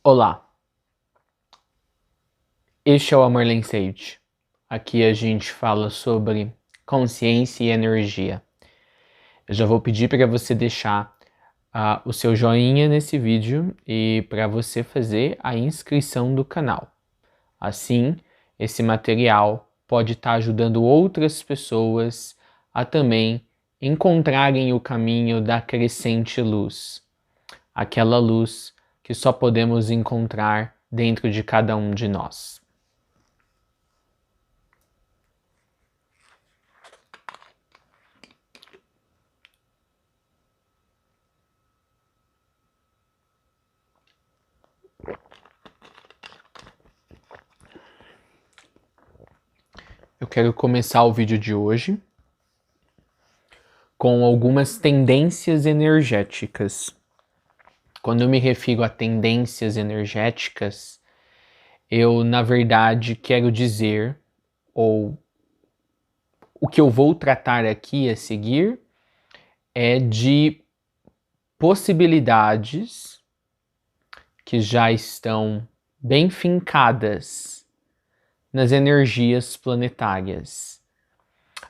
Olá, este é o Amarlen Sage. Aqui a gente fala sobre consciência e energia. Eu já vou pedir para você deixar o seu joinha nesse vídeo e para você fazer a inscrição do canal. Assim, esse material pode estar ajudando outras pessoas a também encontrarem o caminho da crescente luz. Aquela luz que só podemos encontrar dentro de cada um de nós. Eu quero começar o vídeo de hoje com algumas tendências energéticas. Quando eu me refiro a tendências energéticas, eu, na verdade, quero dizer, ou o que eu vou tratar aqui a seguir, é de possibilidades que já estão bem fincadas nas energias planetárias,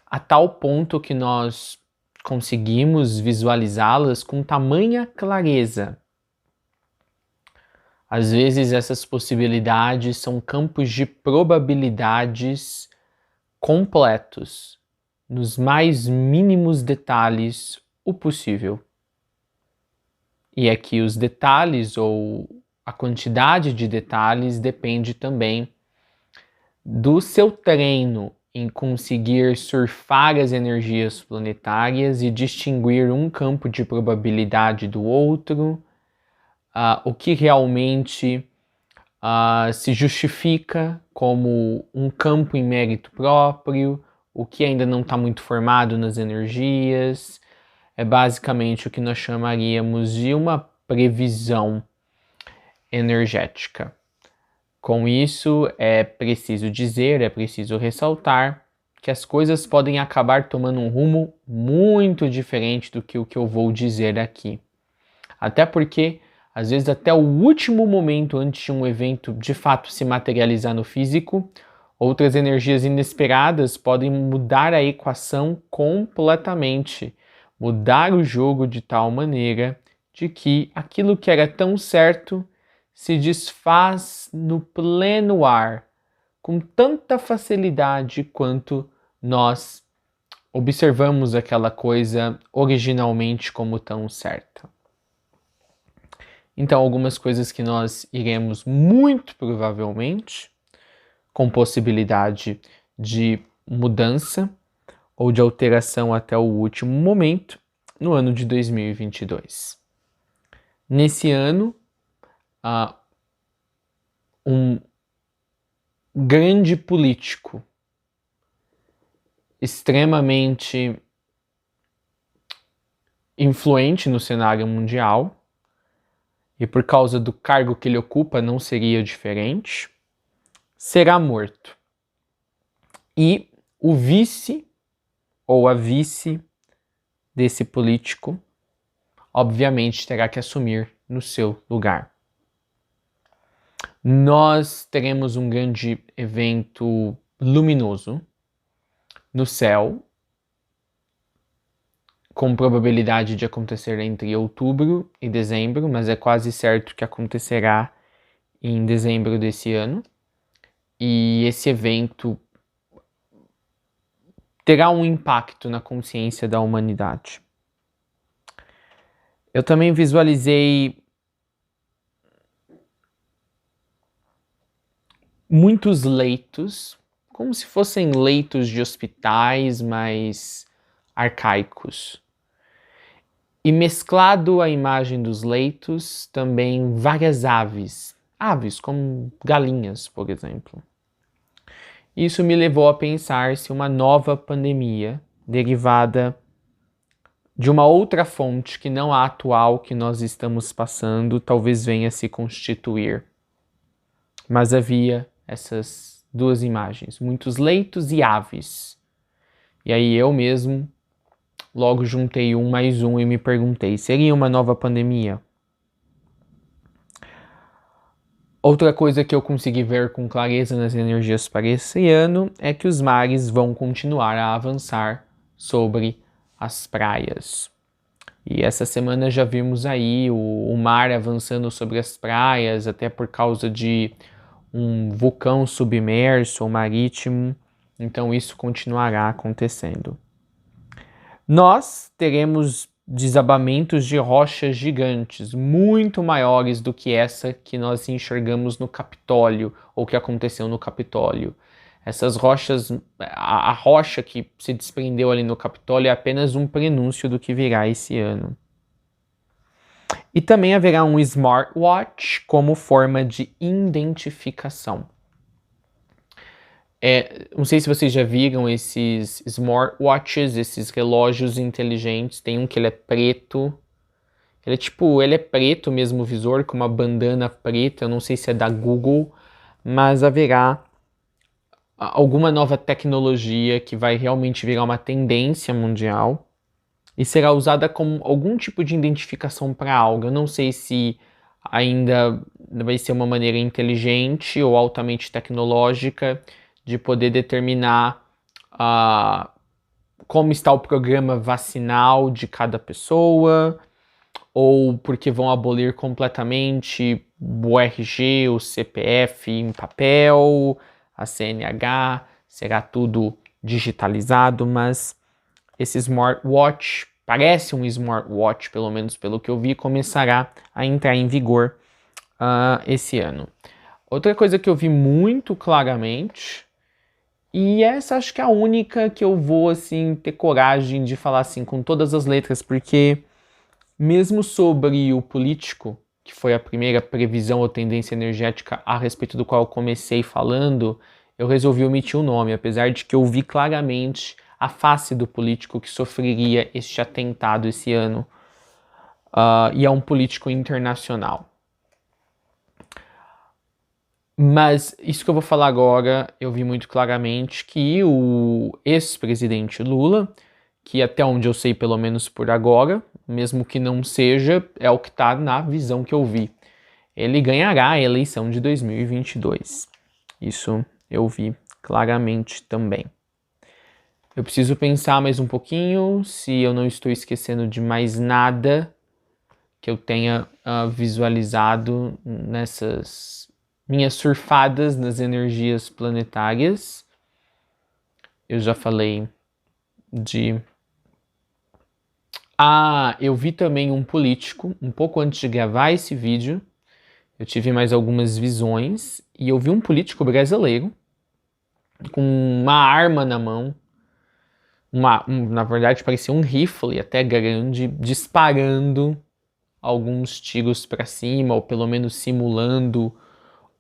a tal ponto que nós conseguimos visualizá-las com tamanha clareza. Às vezes essas possibilidades são campos de probabilidades completos, nos mais mínimos detalhes o possível. E aqui os detalhes ou a quantidade de detalhes depende também do seu treino em conseguir surfar as energias planetárias e distinguir um campo de probabilidade do outro, o que realmente se justifica como um campo em mérito próprio, o que ainda não está muito formado nas energias. É basicamente o que nós chamaríamos de uma previsão energética. Com isso, é preciso dizer, é preciso ressaltar que as coisas podem acabar tomando um rumo muito diferente do que o que eu vou dizer aqui. Até porque, às vezes, até o último momento antes de um evento de fato se materializar no físico, outras energias inesperadas podem mudar a equação completamente, mudar o jogo de tal maneira de que aquilo que era tão certo se desfaz no pleno ar, com tanta facilidade quanto nós observamos aquela coisa originalmente como tão certa. Então, algumas coisas que nós iremos muito provavelmente, com possibilidade de mudança ou de alteração até o último momento, no ano de 2022. Nesse ano, um grande político, extremamente influente no cenário mundial, e por causa do cargo que ele ocupa não seria diferente, será morto. E o vice ou a vice desse político, obviamente, terá que assumir no seu lugar. Nós teremos um grande evento luminoso no céu, com probabilidade de acontecer entre outubro e dezembro, mas é quase certo que acontecerá em dezembro desse ano. E esse evento terá um impacto na consciência da humanidade. Eu também visualizei muitos leitos, como se fossem leitos de hospitais, mas arcaicos. E mesclado à imagem dos leitos, também várias aves como galinhas, por exemplo. Isso me levou a pensar se uma nova pandemia, derivada de uma outra fonte que não a atual que nós estamos passando, talvez venha a se constituir. Mas havia essas duas imagens, muitos leitos e aves. E aí eu mesmo logo juntei um mais um e me perguntei, seria uma nova pandemia? Outra coisa que eu consegui ver com clareza nas energias para esse ano é que os mares vão continuar a avançar sobre as praias. E essa semana já vimos aí o mar avançando sobre as praias, até por causa de um vulcão submerso ou marítimo. Então isso continuará acontecendo. Nós teremos desabamentos de rochas gigantes, muito maiores do que essa que nós enxergamos no Capitólio, ou que aconteceu no Capitólio. Essas rochas, a rocha que se desprendeu ali no Capitólio é apenas um prenúncio do que virá esse ano. E também haverá um smartwatch como forma de identificação. Não sei se vocês já viram esses smartwatches, esses relógios inteligentes. Tem um que ele é preto. Ele é preto mesmo o visor, com uma bandana preta. Eu não sei se é da Google, mas haverá alguma nova tecnologia que vai realmente virar uma tendência mundial e será usada como algum tipo de identificação para algo. Eu não sei se ainda vai ser uma maneira inteligente ou altamente tecnológica de poder determinar como está o programa vacinal de cada pessoa, ou porque vão abolir completamente o RG, o CPF em papel, a CNH, será tudo digitalizado, mas esse smartwatch, parece um smartwatch, pelo menos pelo que eu vi, começará a entrar em vigor esse ano. Outra coisa que eu vi muito claramente, e essa acho que é a única que eu vou assim ter coragem de falar assim com todas as letras, porque mesmo sobre o político, que foi a primeira previsão ou tendência energética a respeito do qual eu comecei falando, eu resolvi omitir o nome, apesar de que eu vi claramente a face do político que sofreria este atentado esse ano, e é um político internacional. Mas isso que eu vou falar agora, eu vi muito claramente que o ex-presidente Lula, que até onde eu sei, pelo menos por agora, mesmo que não seja, é o que está na visão que eu vi, ele ganhará a eleição de 2022. Isso eu vi claramente também. Eu preciso pensar mais um pouquinho se eu não estou esquecendo de mais nada que eu tenha visualizado nessas minhas surfadas nas energias planetárias. Eu já falei de... eu vi também um político, um pouco antes de gravar esse vídeo, eu tive mais algumas visões, e eu vi um político brasileiro com uma arma na mão, na verdade parecia um rifle até grande, disparando alguns tiros para cima, ou pelo menos simulando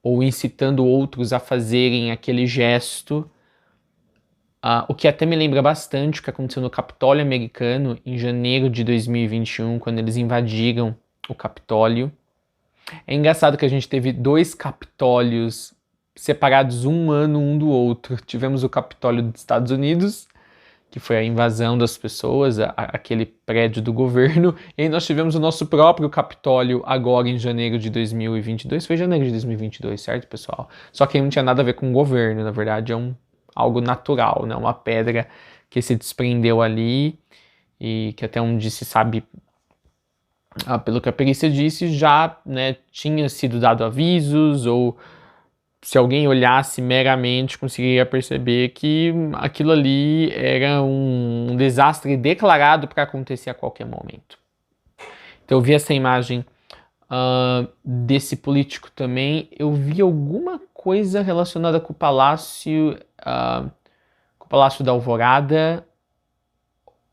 ou incitando outros a fazerem aquele gesto, o que até me lembra bastante o que aconteceu no Capitólio americano em janeiro de 2021, quando eles invadiram o Capitólio. É engraçado que a gente teve dois Capitólios separados um ano um do outro. Tivemos o Capitólio dos Estados Unidos, que foi a invasão das pessoas, aquele prédio do governo, e aí nós tivemos o nosso próprio Capitólio agora em janeiro de 2022. Foi janeiro de 2022, certo, pessoal? Só que aí não tinha nada a ver com o governo, na verdade é algo natural, né? Uma pedra que se desprendeu ali e que até onde se sabe, pelo que a perícia disse, já, né, tinha sido dado avisos, ou se alguém olhasse meramente, conseguiria perceber que aquilo ali era um desastre declarado para acontecer a qualquer momento. Então eu vi essa imagem desse político também. Eu vi alguma coisa relacionada com o Palácio da Alvorada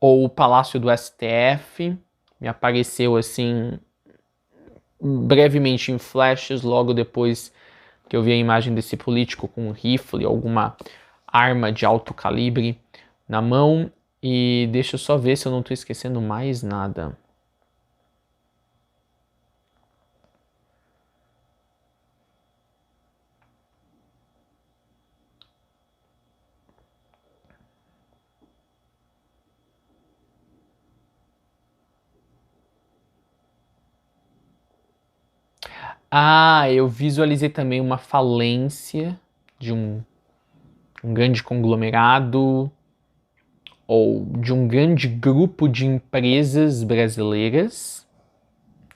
ou o Palácio do STF. Me apareceu assim brevemente em flashes logo depois que eu vi a imagem desse político com um rifle, alguma arma de alto calibre na mão. E deixa eu só ver se eu não estou esquecendo mais nada. Eu visualizei também uma falência de um grande conglomerado ou de um grande grupo de empresas brasileiras,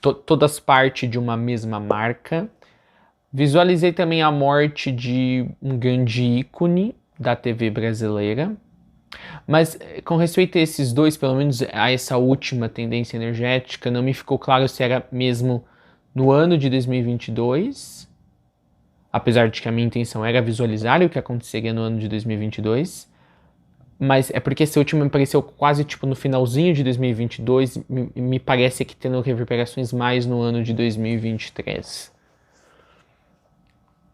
todas parte de uma mesma marca. Visualizei também a morte de um grande ícone da TV brasileira. Mas com respeito a esses dois, pelo menos a essa última tendência energética, não me ficou claro se era mesmo no ano de 2022, apesar de que a minha intenção era visualizar o que aconteceria no ano de 2022, mas é porque esse último apareceu quase tipo no finalzinho de 2022, me parece que tendo reverberações mais no ano de 2023.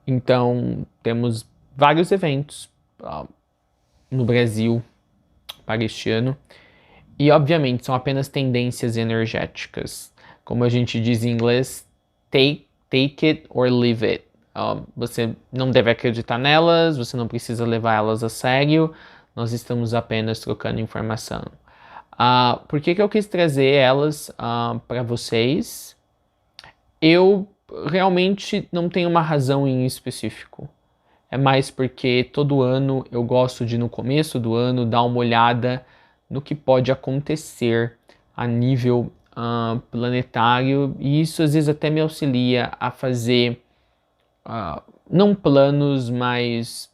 Então, temos vários eventos no Brasil para este ano, e obviamente são apenas tendências energéticas. Como a gente diz em inglês, take it or leave it. Você não deve acreditar nelas, você não precisa levar elas a sério, nós estamos apenas trocando informação. Por que eu quis trazer elas para vocês? Eu realmente não tenho uma razão em específico. É mais porque todo ano eu gosto de, no começo do ano, dar uma olhada no que pode acontecer a nível planetário, e isso às vezes até me auxilia a fazer, não planos, mas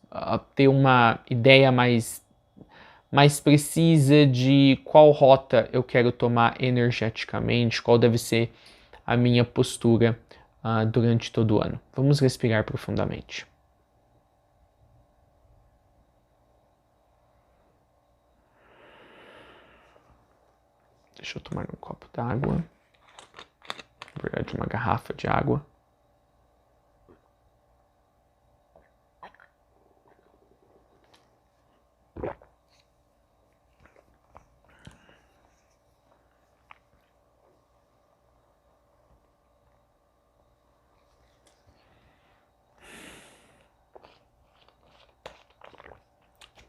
ter uma ideia mais precisa de qual rota eu quero tomar energeticamente, qual deve ser a minha postura durante todo o ano. Vamos respirar profundamente. Deixa eu tomar um copo d'água. Na verdade, uma garrafa de água.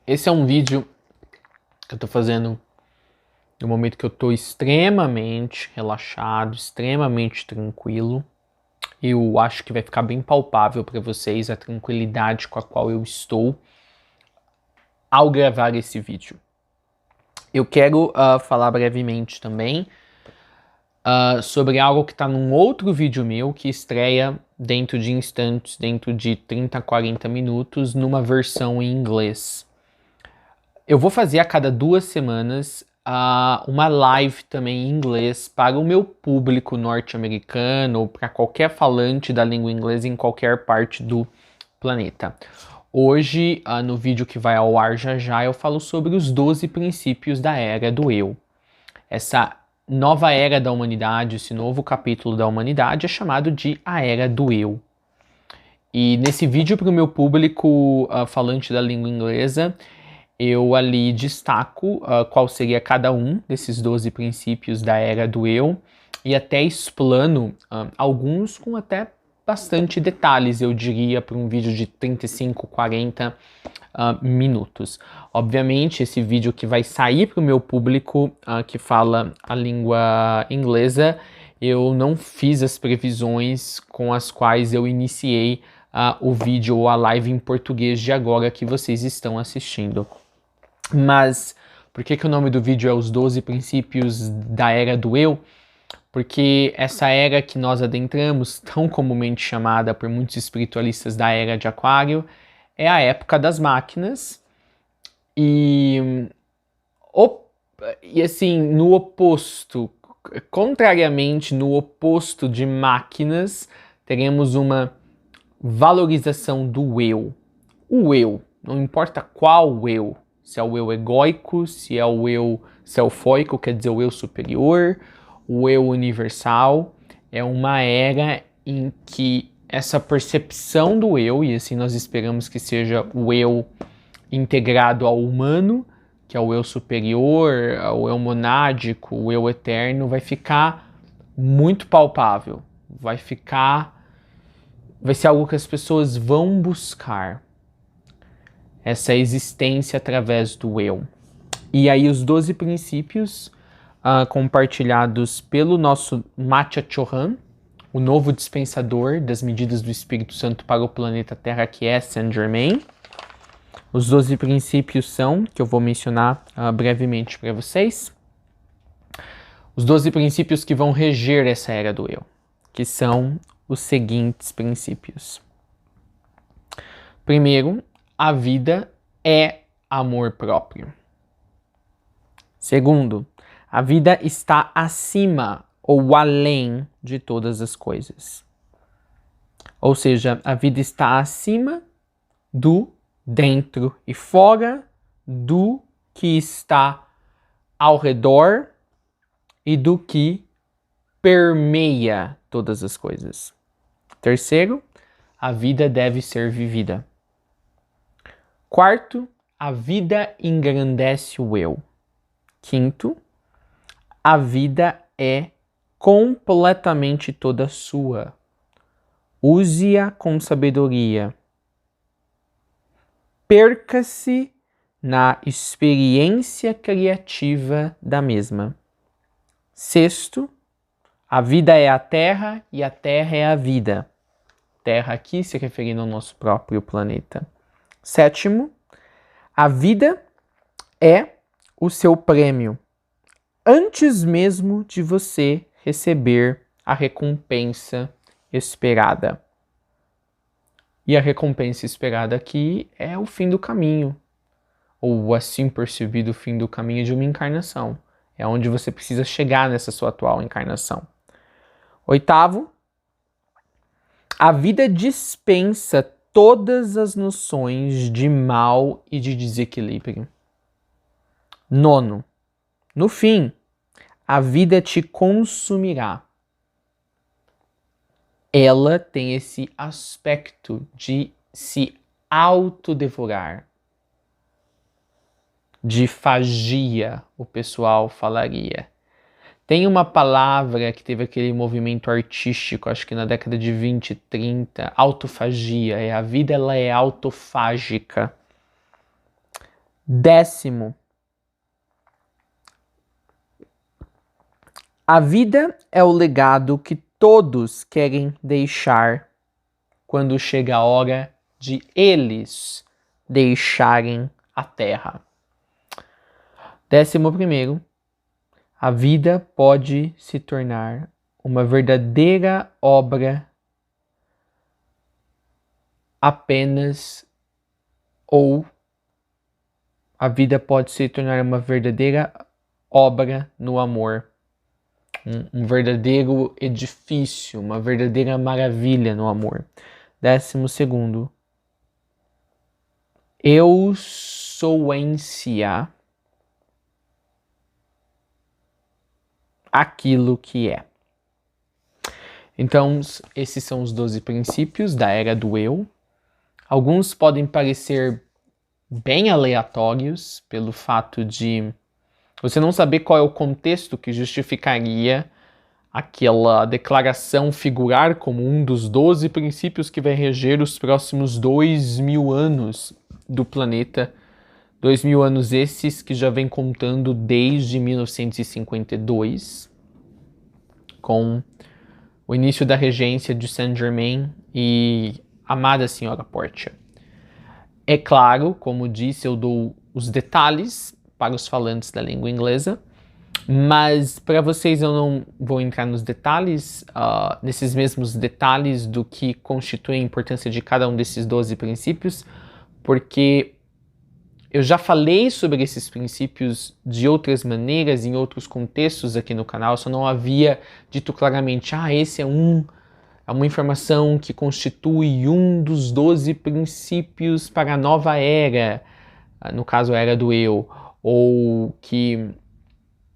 Esse é um vídeo que eu tô fazendo no momento que eu tô extremamente relaxado, extremamente tranquilo. Eu acho que vai ficar bem palpável para vocês a tranquilidade com a qual eu estou ao gravar esse vídeo. Eu quero falar brevemente também sobre algo que está num outro vídeo meu que estreia dentro de instantes, dentro de 30 a 40 minutos, numa versão em inglês. Eu vou fazer a cada 2 semanas uma live também em inglês para o meu público norte-americano ou para qualquer falante da língua inglesa em qualquer parte do planeta. Hoje, no vídeo que vai ao ar já já, eu falo sobre os 12 princípios da Era do Eu. Essa nova era da humanidade, esse novo capítulo da humanidade é chamado de a Era do Eu. E nesse vídeo para o meu público falante da língua inglesa, eu ali destaco qual seria cada um desses 12 princípios da Era do Eu e até explano alguns com até bastante detalhes, eu diria, para um vídeo de 35, 40 minutos. Obviamente, esse vídeo que vai sair para o meu público que fala a língua inglesa, eu não fiz as previsões com as quais eu iniciei o vídeo ou a live em português de agora que vocês estão assistindo. Mas por que o nome do vídeo é os 12 princípios da Era do Eu? Porque essa era que nós adentramos, tão comumente chamada por muitos espiritualistas da Era de Aquário, é a época das máquinas. E assim, no oposto, contrariamente, no oposto de máquinas, teremos uma valorização do eu. O eu, não importa qual eu, se é o eu egóico, se é o eu selfóico, quer dizer, o eu superior, o eu universal, é uma era em que essa percepção do eu, e assim nós esperamos que seja o eu integrado ao humano, que é o eu superior, o eu monádico, o eu eterno, vai ficar muito palpável, vai ser algo que as pessoas vão buscar, essa existência através do eu. E aí os 12 princípios compartilhados pelo nosso Matcha Chohan, o novo dispensador das medidas do Espírito Santo para o planeta Terra, que é Saint Germain. Os 12 princípios são, que eu vou mencionar brevemente para vocês, os 12 princípios que vão reger essa era do eu, que são os seguintes princípios. Primeiro, a vida é amor próprio. Segundo, a vida está acima ou além de todas as coisas. Ou seja, a vida está acima do dentro e fora, do que está ao redor e do que permeia todas as coisas. Terceiro, a vida deve ser vivida. Quarto, a vida engrandece o eu. Quinto, a vida é completamente toda sua. Use-a com sabedoria. Perca-se na experiência criativa da mesma. Sexto, a vida é a terra e a terra é a vida. Terra aqui se referindo ao nosso próprio planeta. Sétimo, a vida é o seu prêmio, antes mesmo de você receber a recompensa esperada. E a recompensa esperada aqui é o fim do caminho, ou o assim percebido fim do caminho de uma encarnação. É onde você precisa chegar nessa sua atual encarnação. Oitavo, a vida dispensa todas as noções de mal e de desequilíbrio. Nono, no fim, a vida te consumirá. Ela tem esse aspecto de se autodevorar. De fagia, o pessoal falaria. Tem uma palavra que teve aquele movimento artístico, acho que na década de 20, 30, autofagia. A vida ela é autofágica. Décimo, a vida é o legado que todos querem deixar quando chega a hora de eles deixarem a Terra. 11º, a vida pode se tornar uma verdadeira obra apenas, ou a vida pode se tornar uma verdadeira obra no amor. Um verdadeiro edifício, uma verdadeira maravilha no amor. 12º, eu sou em si aquilo que é. Então, esses são os 12 princípios da era do eu. Alguns podem parecer bem aleatórios pelo fato de você não saber qual é o contexto que justificaria aquela declaração figurar como um dos 12 princípios que vai reger os próximos 2000 anos do planeta. 2000 anos esses que já vem contando desde 1952, com o início da regência de Saint Germain e amada Senhora Portia. É claro, como disse, eu dou os detalhes para os falantes da língua inglesa, mas para vocês eu não vou entrar nos detalhes, nesses mesmos detalhes do que constitui a importância de cada um desses 12 princípios, porque eu já falei sobre esses princípios de outras maneiras, em outros contextos aqui no canal, só não havia dito claramente, esse é uma informação que constitui um dos 12 princípios para a nova era, no caso a era do eu, ou que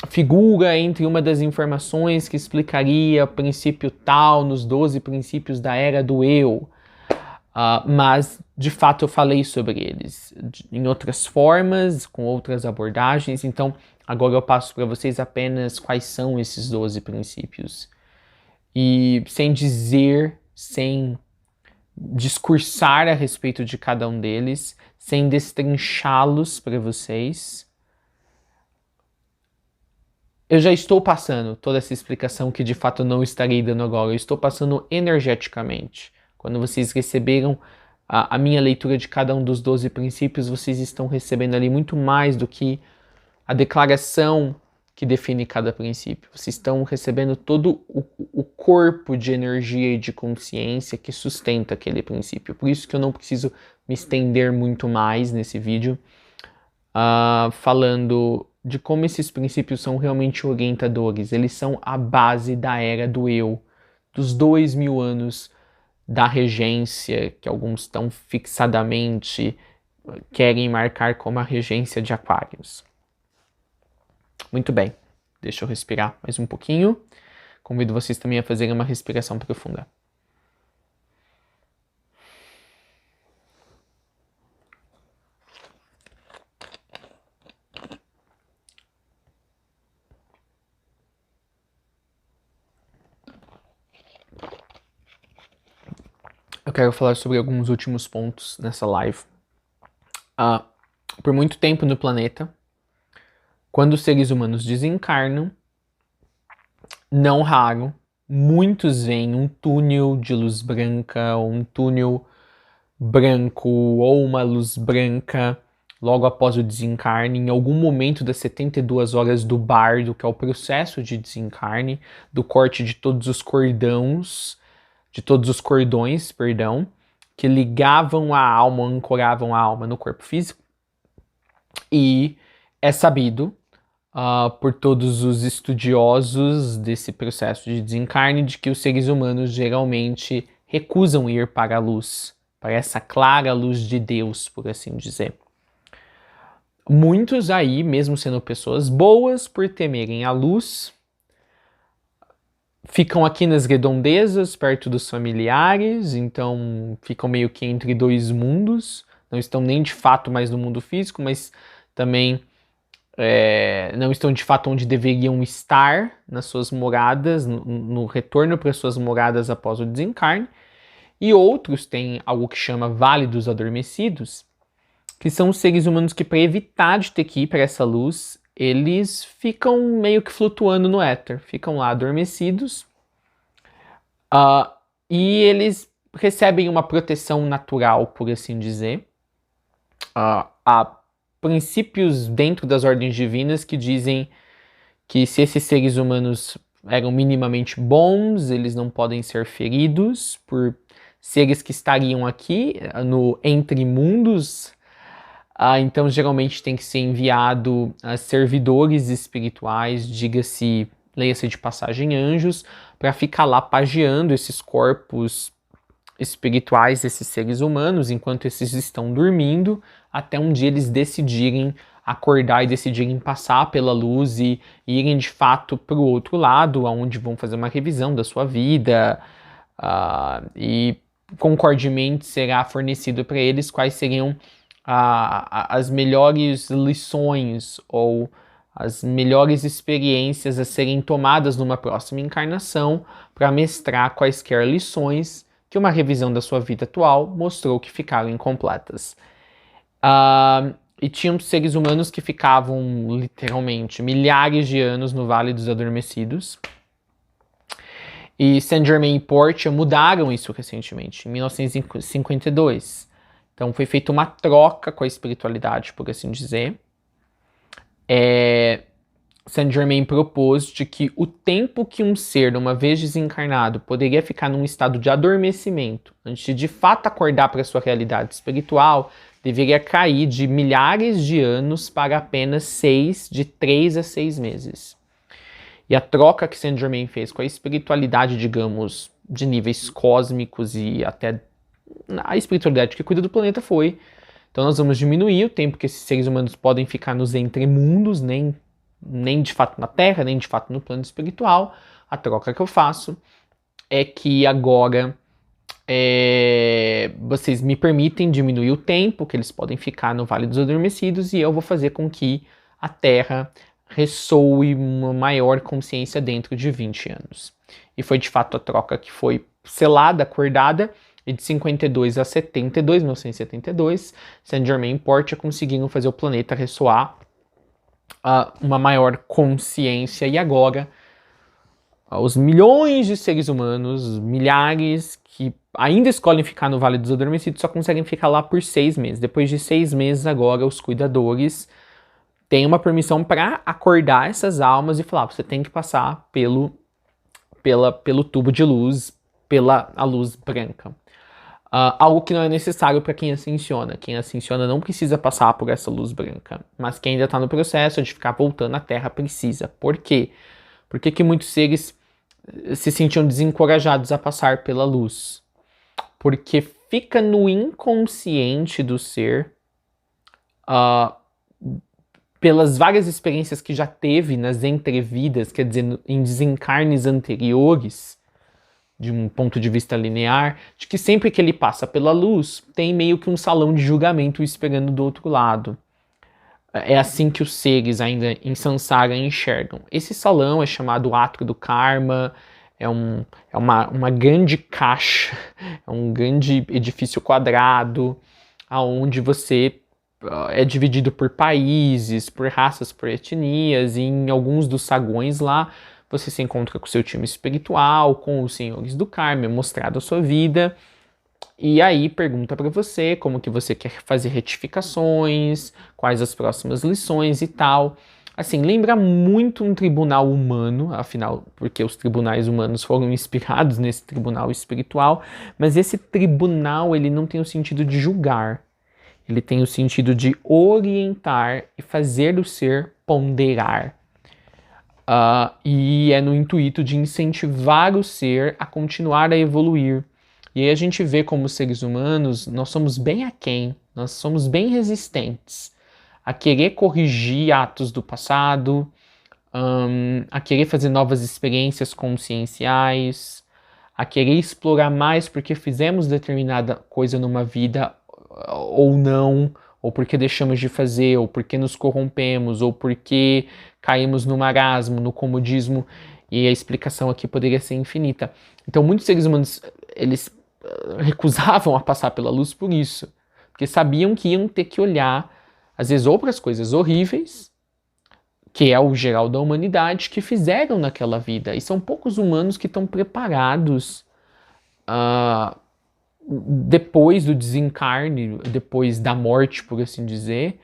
figura entre uma das informações que explicaria o princípio tal nos 12 princípios da era do eu. Mas, de fato, eu falei sobre eles em outras formas, com outras abordagens. Então, agora eu passo para vocês apenas quais são esses 12 princípios. E sem dizer, sem discursar a respeito de cada um deles, sem destrinchá-los para vocês, Eu já estou passando toda essa explicação que de fato não estarei dando agora. Eu estou passando energeticamente. Quando vocês receberam a minha leitura de cada um dos 12 princípios, vocês estão recebendo ali muito mais do que a declaração que define cada princípio. Vocês estão recebendo todo o corpo de energia e de consciência que sustenta aquele princípio. Por isso que eu não preciso me estender muito mais nesse vídeo, falando de como esses princípios são realmente orientadores. Eles são a base da era do eu, dos 2000 anos da regência, que alguns tão fixadamente querem marcar como a regência de Aquários. Muito bem, deixa eu respirar mais um pouquinho. Convido vocês também a fazerem uma respiração profunda. Eu quero falar sobre alguns últimos pontos nessa live. Por muito tempo no planeta, quando os seres humanos desencarnam, não raro, muitos veem um túnel de luz branca, ou um túnel branco, ou uma luz branca, logo após o desencarne, em algum momento das 72 horas do bardo, que é o processo de desencarne, do corte de todos os cordões, que ligavam a alma, ancoravam a alma no corpo físico. E é sabido por todos os estudiosos desse processo de desencarne de que os seres humanos geralmente recusam ir para a luz, para essa clara luz de Deus, por assim dizer. Muitos aí, mesmo sendo pessoas boas, por temerem a luz, ficam aqui nas redondezas, perto dos familiares, então ficam meio que entre dois mundos, não estão nem de fato mais no mundo físico, mas também não estão de fato onde deveriam estar nas suas moradas, no retorno para suas moradas após o desencarne. E outros têm algo que chama Vale dos Adormecidos, que são os seres humanos que, para evitar de ter que ir para essa luz, eles ficam meio que flutuando no éter, ficam lá adormecidos, e eles recebem uma proteção natural, por assim dizer. Há princípios dentro das ordens divinas que dizem que se esses seres humanos eram minimamente bons, eles não podem ser feridos por seres que estariam aqui no entre mundos. Então geralmente tem que ser enviado a servidores espirituais, diga-se, leia-se de passagem anjos, para ficar lá pageando esses corpos espirituais desses seres humanos enquanto esses estão dormindo, até um dia eles decidirem acordar e decidirem passar pela luz e irem de fato para o outro lado, onde vão fazer uma revisão da sua vida, e concordemente será fornecido para eles quais seriam as melhores lições ou as melhores experiências a serem tomadas numa próxima encarnação para mestrar quaisquer lições que uma revisão da sua vida atual mostrou que ficaram incompletas. E tinham seres humanos que ficavam literalmente milhares de anos no Vale dos Adormecidos. E Saint Germain e Portia mudaram isso recentemente, em 1952. Então foi feita uma troca com a espiritualidade, por assim dizer. Saint Germain propôs de que o tempo que um ser, uma vez desencarnado, poderia ficar num estado de adormecimento, antes de fato acordar para a sua realidade espiritual, deveria cair de milhares de anos para apenas de 3 a 6 meses. E a troca que Saint Germain fez com a espiritualidade, digamos, de níveis cósmicos e até a espiritualidade que cuida do planeta foi: então nós vamos diminuir o tempo que esses seres humanos podem ficar nos entremundos, nem de fato na Terra, nem de fato no plano espiritual. A troca que eu faço é que agora vocês me permitem diminuir o tempo que eles podem ficar no Vale dos Adormecidos, e eu vou fazer com que a Terra ressoe uma maior consciência dentro de 20 anos. E foi de fato a troca que foi selada, acordada, e de 52 a 72, 1972, Saint Germain e Portia conseguiram fazer o planeta ressoar uma maior consciência. E agora, os milhões de seres humanos, milhares, que ainda escolhem ficar no Vale dos Adormecidos, só conseguem ficar lá por 6 meses. Depois de 6 meses, agora, os cuidadores têm uma permissão para acordar essas almas e falar: você tem que passar pelo tubo de luz, pela a luz branca. Algo que não é necessário para quem ascensiona. Quem ascensiona não precisa passar por essa luz branca, mas quem ainda está no processo de ficar voltando à Terra precisa. Por quê? Por que muitos seres se sentiam desencorajados a passar pela luz? Porque fica no inconsciente do ser, pelas várias experiências que já teve nas entrevidas, quer dizer, em desencarnes anteriores, de um ponto de vista linear, de que sempre que ele passa pela luz, tem meio que um salão de julgamento esperando do outro lado. É assim que os seres ainda em Sansara enxergam. Esse salão é chamado Átrio do Karma, é uma grande caixa, é um grande edifício quadrado, onde você é dividido por países, por raças, por etnias, e em alguns dos saguões lá você se encontra com o seu time espiritual, com os senhores do karma, é mostrado a sua vida, e aí pergunta para você como que você quer fazer retificações, quais as próximas lições e tal. Assim, lembra muito um tribunal humano, afinal, porque os tribunais humanos foram inspirados nesse tribunal espiritual, mas esse tribunal, ele não tem o sentido de julgar, ele tem o sentido de orientar e fazer o ser ponderar. E é no intuito de incentivar o ser a continuar a evoluir. E aí a gente vê como seres humanos, nós somos bem aquém, nós somos bem resistentes a querer corrigir atos do passado, a querer fazer novas experiências conscienciais, a querer explorar mais porque fizemos determinada coisa numa vida ou não, ou porque deixamos de fazer, ou porque nos corrompemos, ou porque caímos no marasmo, no comodismo, e a explicação aqui poderia ser infinita. Então muitos seres humanos, eles recusavam a passar pela luz por isso, porque sabiam que iam ter que olhar, às vezes, ou para as coisas horríveis, que é o geral da humanidade, que fizeram naquela vida, e são poucos humanos que estão preparados depois do desencarne, depois da morte, por assim dizer,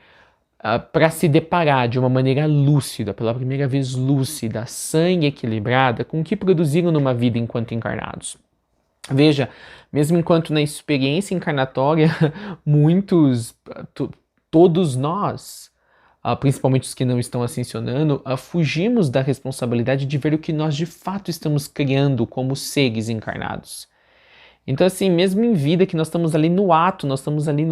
para se deparar de uma maneira lúcida, pela primeira vez lúcida, sã e equilibrada, com o que produziram numa vida enquanto encarnados. Veja, mesmo enquanto na experiência encarnatória, todos nós, principalmente os que não estão ascensionando, fugimos da responsabilidade de ver o que nós de fato estamos criando como seres encarnados. Então, assim, mesmo em vida, que nós estamos ali no ato, nós estamos ali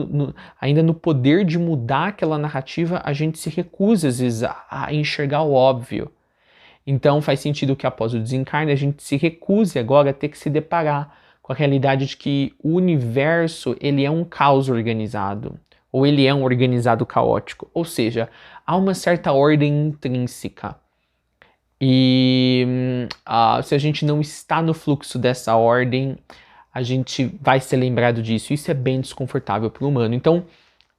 ainda no poder de mudar aquela narrativa, a gente se recusa, às vezes, a enxergar o óbvio. Então, faz sentido que após o desencarne, a gente se recuse agora a ter que se deparar com a realidade de que o universo, ele é um caos organizado, ou ele é um organizado caótico. Ou seja, há uma certa ordem intrínseca. E se a gente não está no fluxo dessa ordem, a gente vai ser lembrado disso. Isso é bem desconfortável para o humano. Então,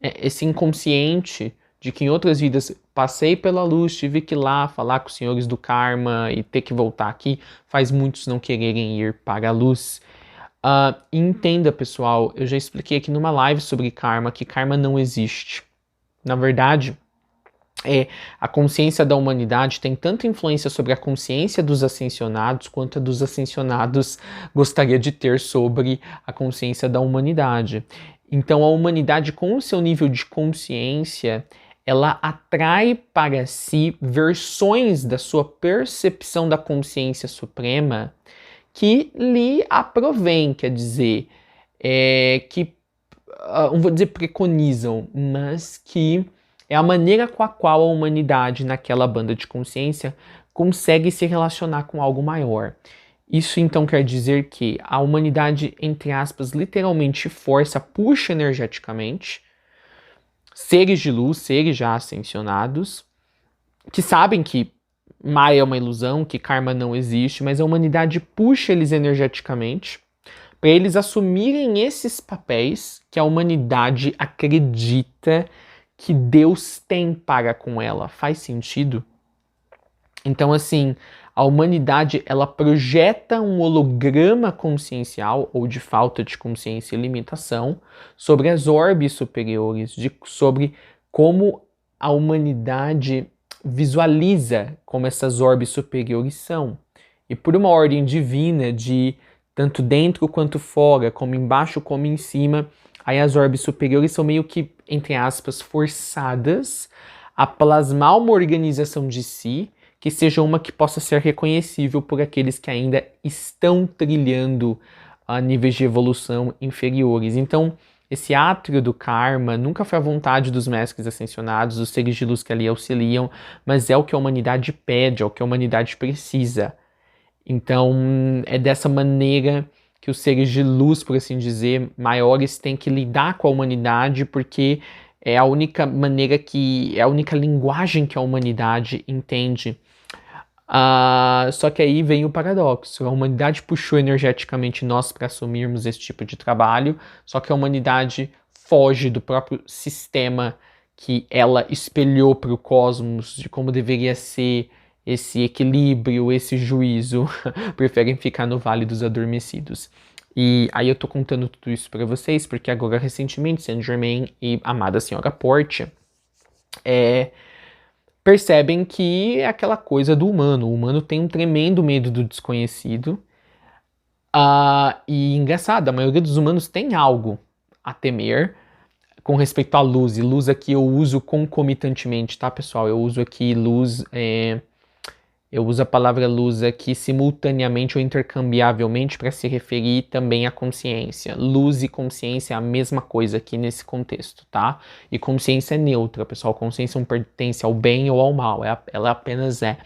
esse inconsciente de que em outras vidas passei pela luz, tive que ir lá falar com os senhores do karma e ter que voltar aqui, faz muitos não quererem ir para a luz. Entenda, pessoal, eu já expliquei aqui numa live sobre karma que karma não existe. Na verdade, a consciência da humanidade tem tanta influência sobre a consciência dos ascensionados quanto a dos ascensionados gostaria de ter sobre a consciência da humanidade. Então, a humanidade, com o seu nível de consciência, ela atrai para si versões da sua percepção da consciência suprema que lhe aprovém, quer dizer, que, não vou dizer preconizam, mas que é a maneira com a qual a humanidade, naquela banda de consciência, consegue se relacionar com algo maior. Isso então quer dizer que a humanidade, entre aspas, literalmente força, puxa energeticamente seres de luz, seres já ascensionados, que sabem que Maya é uma ilusão, que karma não existe, mas a humanidade puxa eles energeticamente para eles assumirem esses papéis que a humanidade acredita que Deus tem para com ela. Faz sentido? Então, assim, a humanidade, ela projeta um holograma consciencial, ou de falta de consciência e limitação, sobre as orbes superiores, sobre como a humanidade visualiza como essas orbes superiores são. E por uma ordem divina de tanto dentro quanto fora, como embaixo como em cima, aí as orbes superiores são meio que, entre aspas, forçadas a plasmar uma organização de si, que seja uma que possa ser reconhecível por aqueles que ainda estão trilhando a níveis de evolução inferiores. Então, esse átrio do karma nunca foi a vontade dos mestres ascensionados, dos seres de luz que ali auxiliam, mas é o que a humanidade pede, é o que a humanidade precisa. Então, é dessa maneira que os seres de luz, por assim dizer, maiores, têm que lidar com a humanidade, porque é a única maneira é a única linguagem que a humanidade entende. Só que aí vem o paradoxo. A humanidade puxou energeticamente nós para assumirmos esse tipo de trabalho, só que a humanidade foge do próprio sistema que ela espelhou para o cosmos, de como deveria ser esse equilíbrio, esse juízo. Preferem ficar no Vale dos Adormecidos. E aí eu tô contando tudo isso para vocês, porque agora recentemente Saint Germain e a amada Senhora Portia percebem que é aquela coisa do humano. O humano tem um tremendo medo do desconhecido. E engraçado, a maioria dos humanos tem algo a temer com respeito à luz. E luz aqui eu uso concomitantemente, tá, pessoal? Eu uso aqui luz... Eu uso a palavra luz aqui simultaneamente ou intercambiavelmente para se referir também à consciência. Luz e consciência é a mesma coisa aqui nesse contexto, tá? E consciência é neutra, pessoal. Consciência não pertence ao bem ou ao mal, ela apenas é.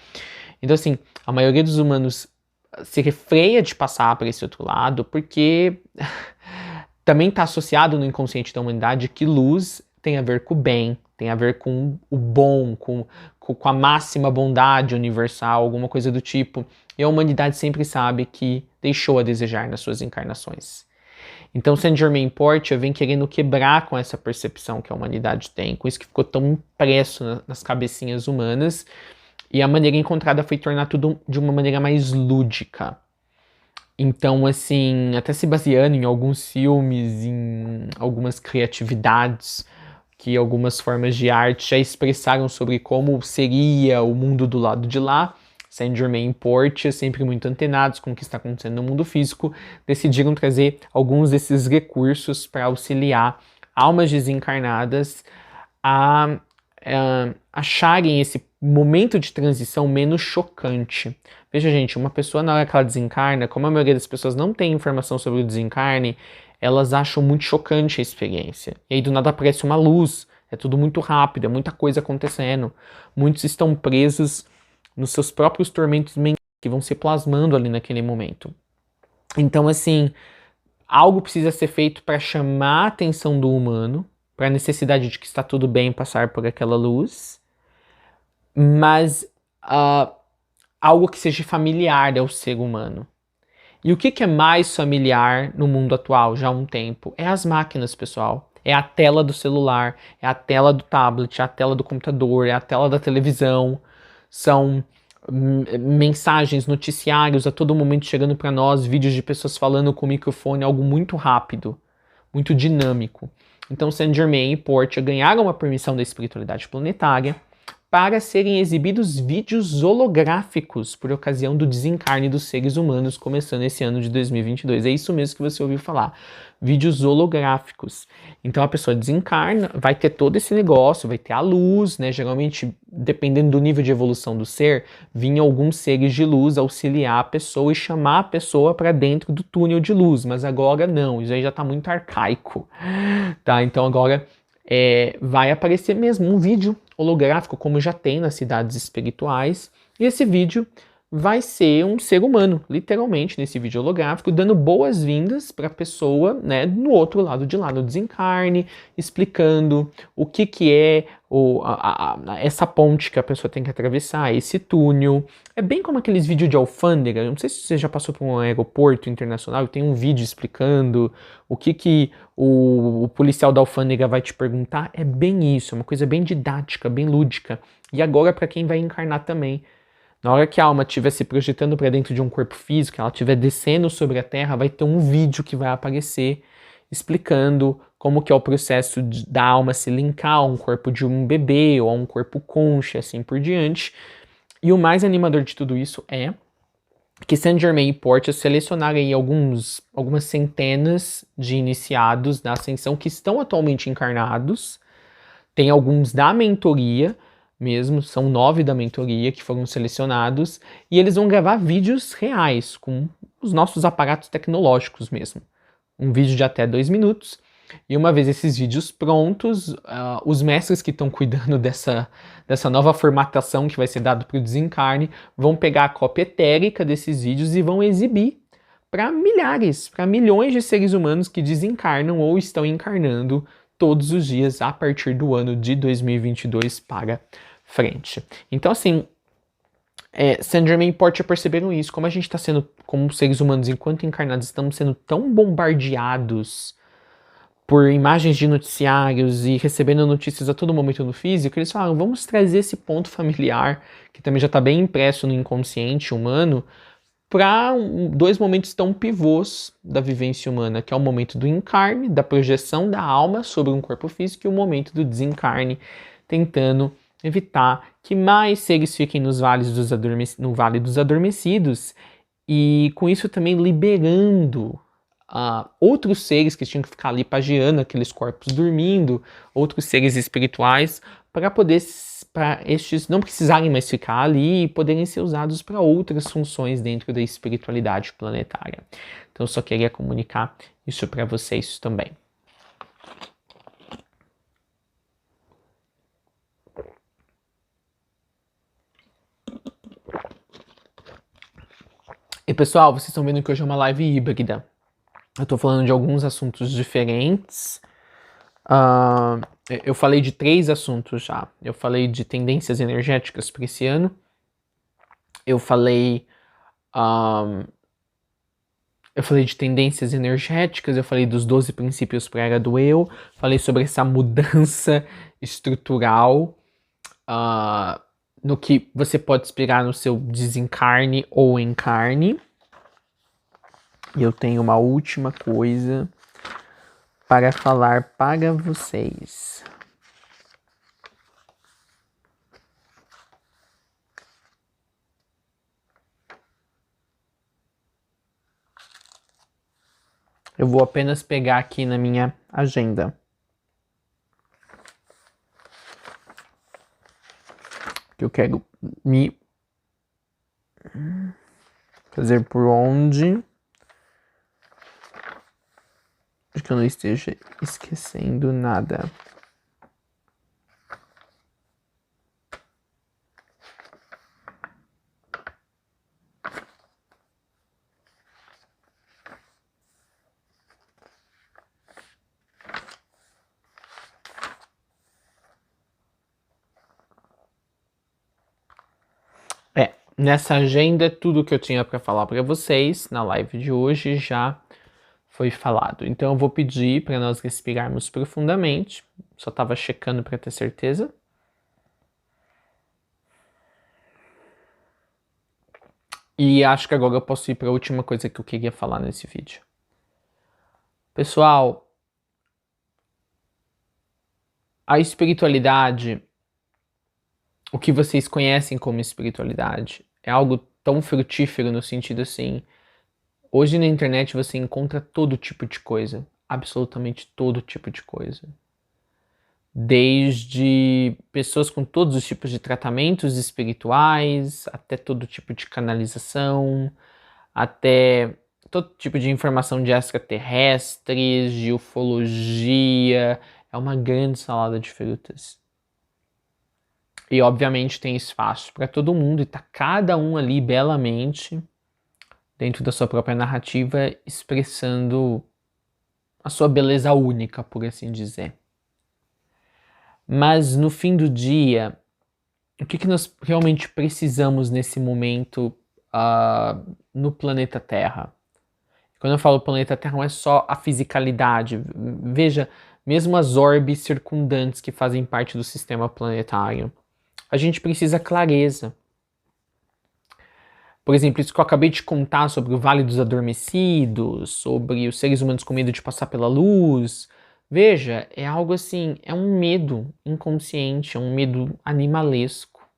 Então, assim, a maioria dos humanos se refreia de passar para esse outro lado porque também está associado no inconsciente da humanidade que luz tem a ver com o bem, tem a ver com o bom, com a máxima bondade universal, alguma coisa do tipo. E a humanidade sempre sabe que deixou a desejar nas suas encarnações. Então Saint Germain Portia vem querendo quebrar com essa percepção que a humanidade tem, com isso que ficou tão impresso nas cabecinhas humanas. E a maneira encontrada foi tornar tudo de uma maneira mais lúdica. Então, assim, até se baseando em alguns filmes, em algumas criatividades que algumas formas de arte já expressaram sobre como seria o mundo do lado de lá, Saint Germain e Portia, sempre muito antenados com o que está acontecendo no mundo físico, decidiram trazer alguns desses recursos para auxiliar almas desencarnadas a acharem esse momento de transição menos chocante. Veja, gente, uma pessoa na hora que ela desencarna, como a maioria das pessoas não tem informação sobre o desencarne, elas acham muito chocante a experiência. E aí do nada aparece uma luz, é tudo muito rápido, é muita coisa acontecendo. Muitos estão presos nos seus próprios tormentos mentais que vão se plasmando ali naquele momento. Então, assim, algo precisa ser feito para chamar a atenção do humano, para a necessidade de que está tudo bem passar por aquela luz, mas algo que seja familiar ao ser humano. E o que é mais familiar no mundo atual já há um tempo? É as máquinas, pessoal. É a tela do celular, é a tela do tablet, é a tela do computador, é a tela da televisão. São mensagens, noticiários a todo momento chegando para nós, vídeos de pessoas falando com o microfone, algo muito rápido, muito dinâmico. Então Saint Germain e Portia ganharam a permissão da espiritualidade planetária para serem exibidos vídeos holográficos por ocasião do desencarne dos seres humanos, começando esse ano de 2022. É isso mesmo que você ouviu falar, vídeos holográficos. Então a pessoa desencarna, vai ter todo esse negócio, vai ter a luz, né? Geralmente, dependendo do nível de evolução do ser, vinham alguns seres de luz auxiliar a pessoa e chamar a pessoa para dentro do túnel de luz, mas agora não, isso aí já está muito arcaico, tá? Então agora vai aparecer mesmo um vídeo holográfico, como já tem nas cidades espirituais, e esse vídeo vai ser um ser humano, literalmente, nesse vídeo holográfico, dando boas-vindas para a pessoa, né, no outro lado de lá, no desencarne, explicando o que é essa ponte que a pessoa tem que atravessar, esse túnel. É bem como aqueles vídeos de alfândega. Eu não sei se você já passou por um aeroporto internacional e tem um vídeo explicando o que o policial da alfândega vai te perguntar. É bem isso, é uma coisa bem didática, bem lúdica. E agora para quem vai encarnar também. Na hora que a alma estiver se projetando para dentro de um corpo físico, ela estiver descendo sobre a Terra, vai ter um vídeo que vai aparecer explicando como que é o processo da alma se linkar a um corpo de um bebê ou a um corpo concha, assim por diante. E o mais animador de tudo isso é que Saint Germain e Portia selecionaram aí algumas centenas de iniciados da Ascensão que estão atualmente encarnados. Tem alguns da mentoria mesmo, são 9 da mentoria que foram selecionados, e eles vão gravar vídeos reais, com os nossos aparatos tecnológicos mesmo. Um vídeo de até 2 minutos, e uma vez esses vídeos prontos, os mestres que estão cuidando dessa nova formatação que vai ser dado para o desencarne, vão pegar a cópia etérica desses vídeos e vão exibir para milhares, para milhões de seres humanos que desencarnam ou estão encarnando todos os dias a partir do ano de 2022 para frente. Então, assim, Saint Germain e Portia perceberam isso, como a gente está sendo, como seres humanos, enquanto encarnados, estamos sendo tão bombardeados por imagens de noticiários e recebendo notícias a todo momento no físico, eles falaram, vamos trazer esse ponto familiar, que também já está bem impresso no inconsciente humano, para 2 momentos tão pivôs da vivência humana, que é o momento do encarne, da projeção da alma sobre um corpo físico, e o momento do desencarne, tentando evitar que mais seres fiquem no Vale dos Adormecidos, e com isso também liberando outros seres que tinham que ficar ali pagiando aqueles corpos dormindo, outros seres espirituais, para estes não precisarem mais ficar ali e poderem ser usados para outras funções dentro da espiritualidade planetária. Então eu só queria comunicar isso para vocês também. E pessoal, vocês estão vendo que hoje é uma live híbrida. Eu tô falando de alguns assuntos diferentes. Eu falei de 3 assuntos já. Eu falei de tendências energéticas para esse ano. Eu falei de tendências energéticas, eu falei dos 12 princípios para a era do eu, falei sobre essa mudança estrutural no que você pode esperar no seu desencarne ou encarne. E eu tenho uma última coisa para falar para vocês. Eu vou apenas pegar aqui na minha agenda. Que eu quero me fazer por onde que eu não esteja esquecendo nada. Nessa agenda, tudo que eu tinha para falar para vocês na live de hoje já foi falado. Então eu vou pedir para nós respirarmos profundamente. Só estava checando para ter certeza. E acho que agora eu posso ir para a última coisa que eu queria falar nesse vídeo. Pessoal, a espiritualidade, o que vocês conhecem como espiritualidade, é algo tão frutífero no sentido assim. Hoje na internet você encontra todo tipo de coisa, absolutamente todo tipo de coisa. Desde pessoas com todos os tipos de tratamentos espirituais, até todo tipo de canalização, até todo tipo de informação de extraterrestres, de ufologia. É uma grande salada de frutas. E obviamente tem espaço para todo mundo e tá cada um ali belamente dentro da sua própria narrativa expressando a sua beleza única, por assim dizer. Mas no fim do dia, o que nós realmente precisamos nesse momento no planeta Terra? Quando eu falo planeta Terra, não é só a fisicalidade. Veja, mesmo as orbes circundantes que fazem parte do sistema planetário. A gente precisa clareza. Por exemplo, isso que eu acabei de contar sobre o Vale dos Adormecidos, sobre os seres humanos com medo de passar pela luz. Veja, é algo assim, é um medo inconsciente, é um medo animalesco.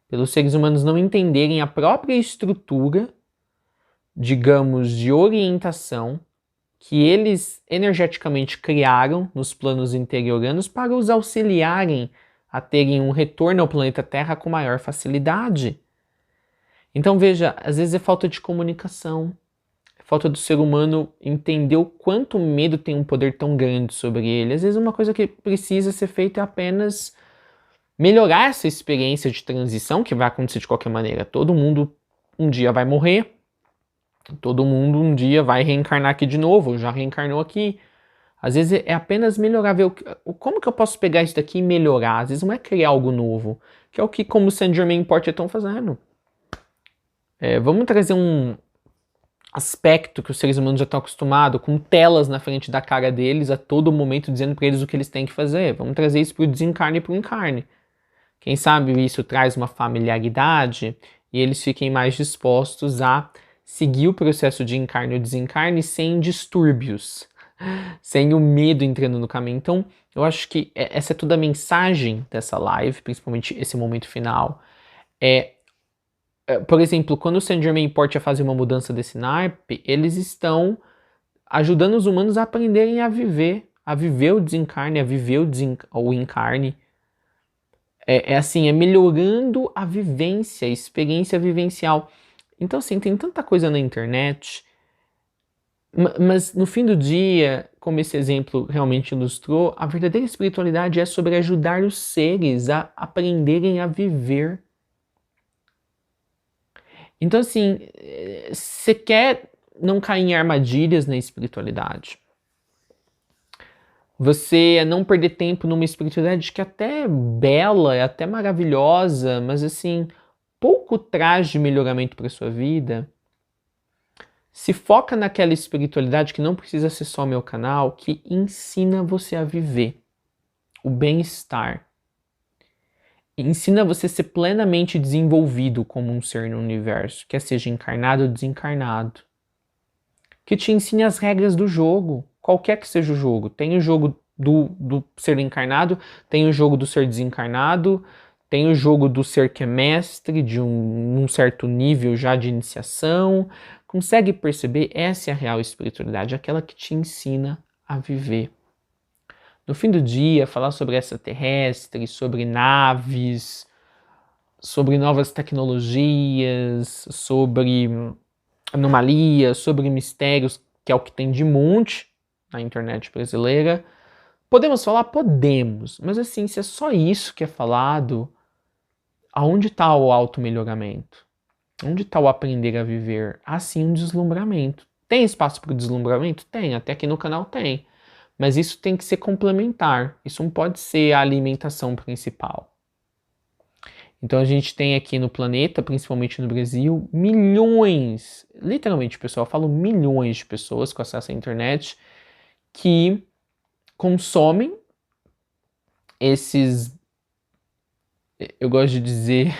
Pelos seres humanos não entenderem a própria estrutura, digamos, de orientação que eles energeticamente criaram nos planos interioranos para os auxiliarem a terem um retorno ao planeta Terra com maior facilidade. Então veja, às vezes é falta de comunicação, é falta do ser humano entender o quanto o medo tem um poder tão grande sobre ele. Às vezes uma coisa que precisa ser feita é apenas melhorar essa experiência de transição, que vai acontecer de qualquer maneira. Todo mundo um dia vai morrer, todo mundo um dia vai reencarnar aqui de novo, já reencarnou aqui. Às vezes é apenas melhorar, ver como que eu posso pegar isso daqui e melhorar. Às vezes não é criar algo novo, que é o que como o Saint Germain Porte estão fazendo. Vamos trazer um aspecto que os seres humanos já estão acostumados, com telas na frente da cara deles a todo momento dizendo para eles o que eles têm que fazer. Vamos trazer isso para o desencarne e para o encarne. Quem sabe isso traz uma familiaridade e eles fiquem mais dispostos a seguir o processo de encarne ou desencarne sem distúrbios, sem o medo entrando no caminho. Então, eu acho que essa é toda a mensagem dessa live, principalmente esse momento final. Por exemplo, quando o Saint Germain Porte ia fazer uma mudança desse naipe, eles estão ajudando os humanos a aprenderem a viver o desencarne, a viver o encarne. É melhorando a vivência, a experiência vivencial. Então, assim, tem tanta coisa na internet, mas no fim do dia, como esse exemplo realmente ilustrou, a verdadeira espiritualidade é sobre ajudar os seres a aprenderem a viver. Então, assim, você quer não cair em armadilhas na espiritualidade. Você não perder tempo numa espiritualidade que é até bela, é até maravilhosa, mas assim, pouco traz de melhoramento para sua vida. Se foca naquela espiritualidade que não precisa ser só meu canal, que ensina você a viver o bem-estar. Ensina você a ser plenamente desenvolvido como um ser no universo, quer seja encarnado ou desencarnado. Que te ensine as regras do jogo, qualquer que seja o jogo. Tem o jogo do ser encarnado, tem o jogo do ser desencarnado, tem o jogo do ser que é mestre, de um certo nível já de iniciação. Consegue perceber? Essa é a real espiritualidade, aquela que te ensina a viver. No fim do dia, falar sobre extraterrestres, sobre naves, sobre novas tecnologias, sobre anomalias, sobre mistérios, que é o que tem de monte na internet brasileira. Podemos falar? Podemos, mas assim, se é só isso que é falado, aonde está o auto-melhoramento? Onde está o aprender a viver? Há sim um deslumbramento. Tem espaço para o deslumbramento? Tem, até aqui no canal tem. Mas isso tem que ser complementar, isso não pode ser a alimentação principal. Então a gente tem aqui no planeta, principalmente no Brasil, milhões, literalmente pessoal, eu falo milhões de pessoas com acesso à internet que consomem esses, eu gosto de dizer,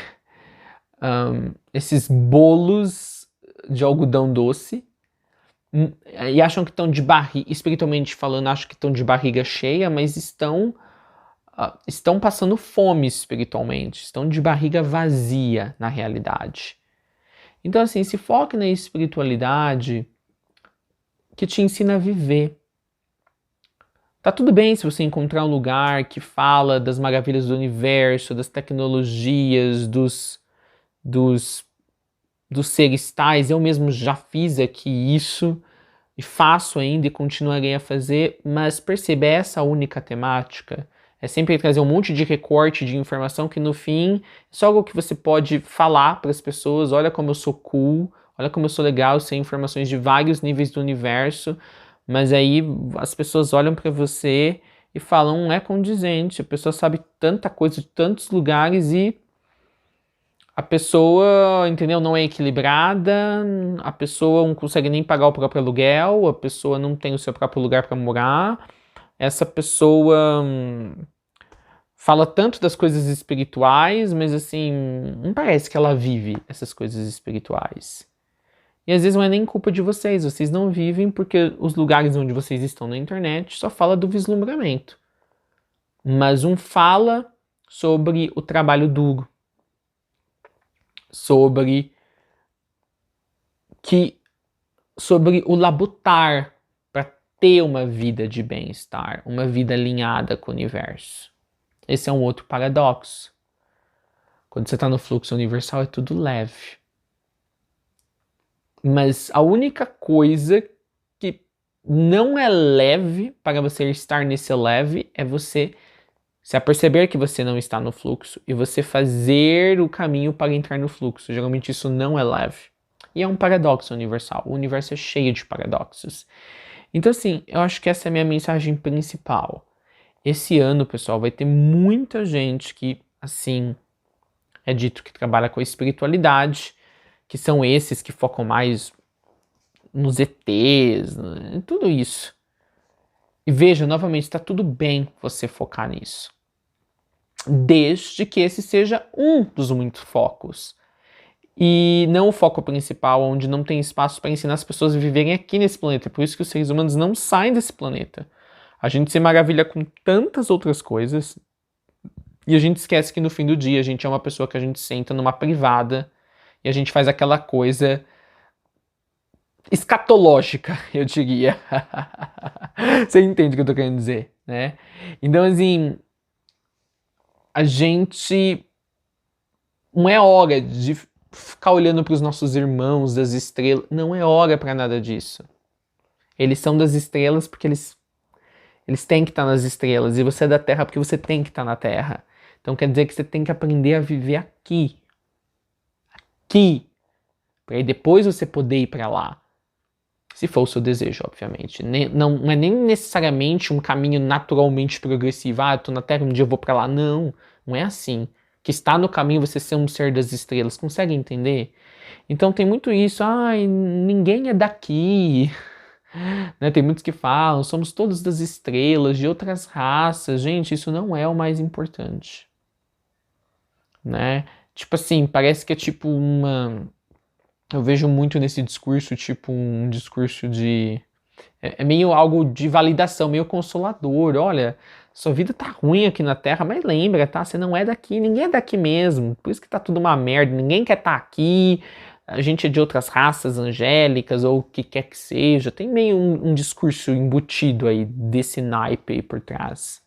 esses bolos de algodão doce, e acham que estão de barriga, espiritualmente falando, acham que estão de barriga cheia, mas estão passando fome espiritualmente, estão de barriga vazia na realidade. Então assim, se foque na espiritualidade que te ensina a viver. Tá tudo bem se você encontrar um lugar que fala das maravilhas do universo, das tecnologias, dos seres tais. Eu mesmo já fiz aqui isso e faço ainda e continuarei a fazer, mas perceba essa única temática, É sempre trazer um monte de recorte de informação que no fim é só algo que você pode falar para as pessoas, olha como eu sou cool, olha como eu sou legal, eu sei informações de vários níveis do universo, mas aí as pessoas olham para você e falam, não é condizente, a pessoa sabe tanta coisa de tantos lugares e a pessoa, entendeu, não é equilibrada, a pessoa não consegue nem pagar o próprio aluguel, a pessoa não tem o seu próprio lugar para morar, essa pessoa fala tanto das coisas espirituais, mas assim, não parece que ela vive essas coisas espirituais. E às vezes não é nem culpa de vocês, vocês não vivem porque os lugares onde vocês estão na internet só fala do vislumbramento. Mas um fala sobre o trabalho duro, sobre o labutar para ter uma vida de bem-estar, uma vida alinhada com o universo. Esse é um outro paradoxo. Quando você está no fluxo universal é tudo leve. Mas a única coisa que não é leve para você estar nesse leve é você se aperceber que você não está no fluxo e você fazer o caminho para entrar no fluxo. Geralmente isso não é leve. E é um paradoxo universal. O universo é cheio de paradoxos. Então assim, eu acho que essa é a minha mensagem principal. Esse ano, pessoal, vai ter muita gente que, assim, é dito que trabalha com a espiritualidade, que são esses que focam mais nos ETs, tudo isso. E veja, novamente, está tudo bem você focar nisso. Desde que esse seja um dos muitos focos. E não o foco principal, onde não tem espaço para ensinar as pessoas a viverem aqui nesse planeta. Por isso que os seres humanos não saem desse planeta. A gente se maravilha com tantas outras coisas e a gente esquece que no fim do dia a gente é uma pessoa que a gente senta numa privada e a gente faz aquela coisa escatológica, eu diria. Você entende o que eu tô querendo dizer, né? Então, assim, a gente não é hora de ficar olhando para os nossos irmãos das estrelas. Não é hora para nada disso. Eles são das estrelas porque eles têm que estar nas estrelas. E você é da Terra porque você tem que estar na Terra. Então quer dizer que você tem que aprender a viver aqui. Aqui. Para aí depois você poder ir para lá. Se for o seu desejo, obviamente. Não é nem necessariamente um caminho naturalmente progressivo. Ah, eu tô na Terra, um dia eu vou para lá. Não, não é assim. Que está no caminho você ser um ser das estrelas. Consegue entender? Então tem muito isso. Ai, ninguém é daqui. Né, tem muitos que falam, somos todos das estrelas, de outras raças. Gente, isso não é o mais importante. Né? Tipo assim, parece que é tipo uma... Eu vejo muito nesse discurso, tipo um discurso de... É meio algo de validação, meio consolador. Olha, sua vida tá ruim aqui na Terra, mas lembra, tá? Você não é daqui, ninguém é daqui mesmo. Por isso que tá tudo uma merda, ninguém quer estar aqui. A gente é de outras raças angélicas, ou o que quer que seja. Tem meio um discurso embutido aí, desse naipe aí por trás.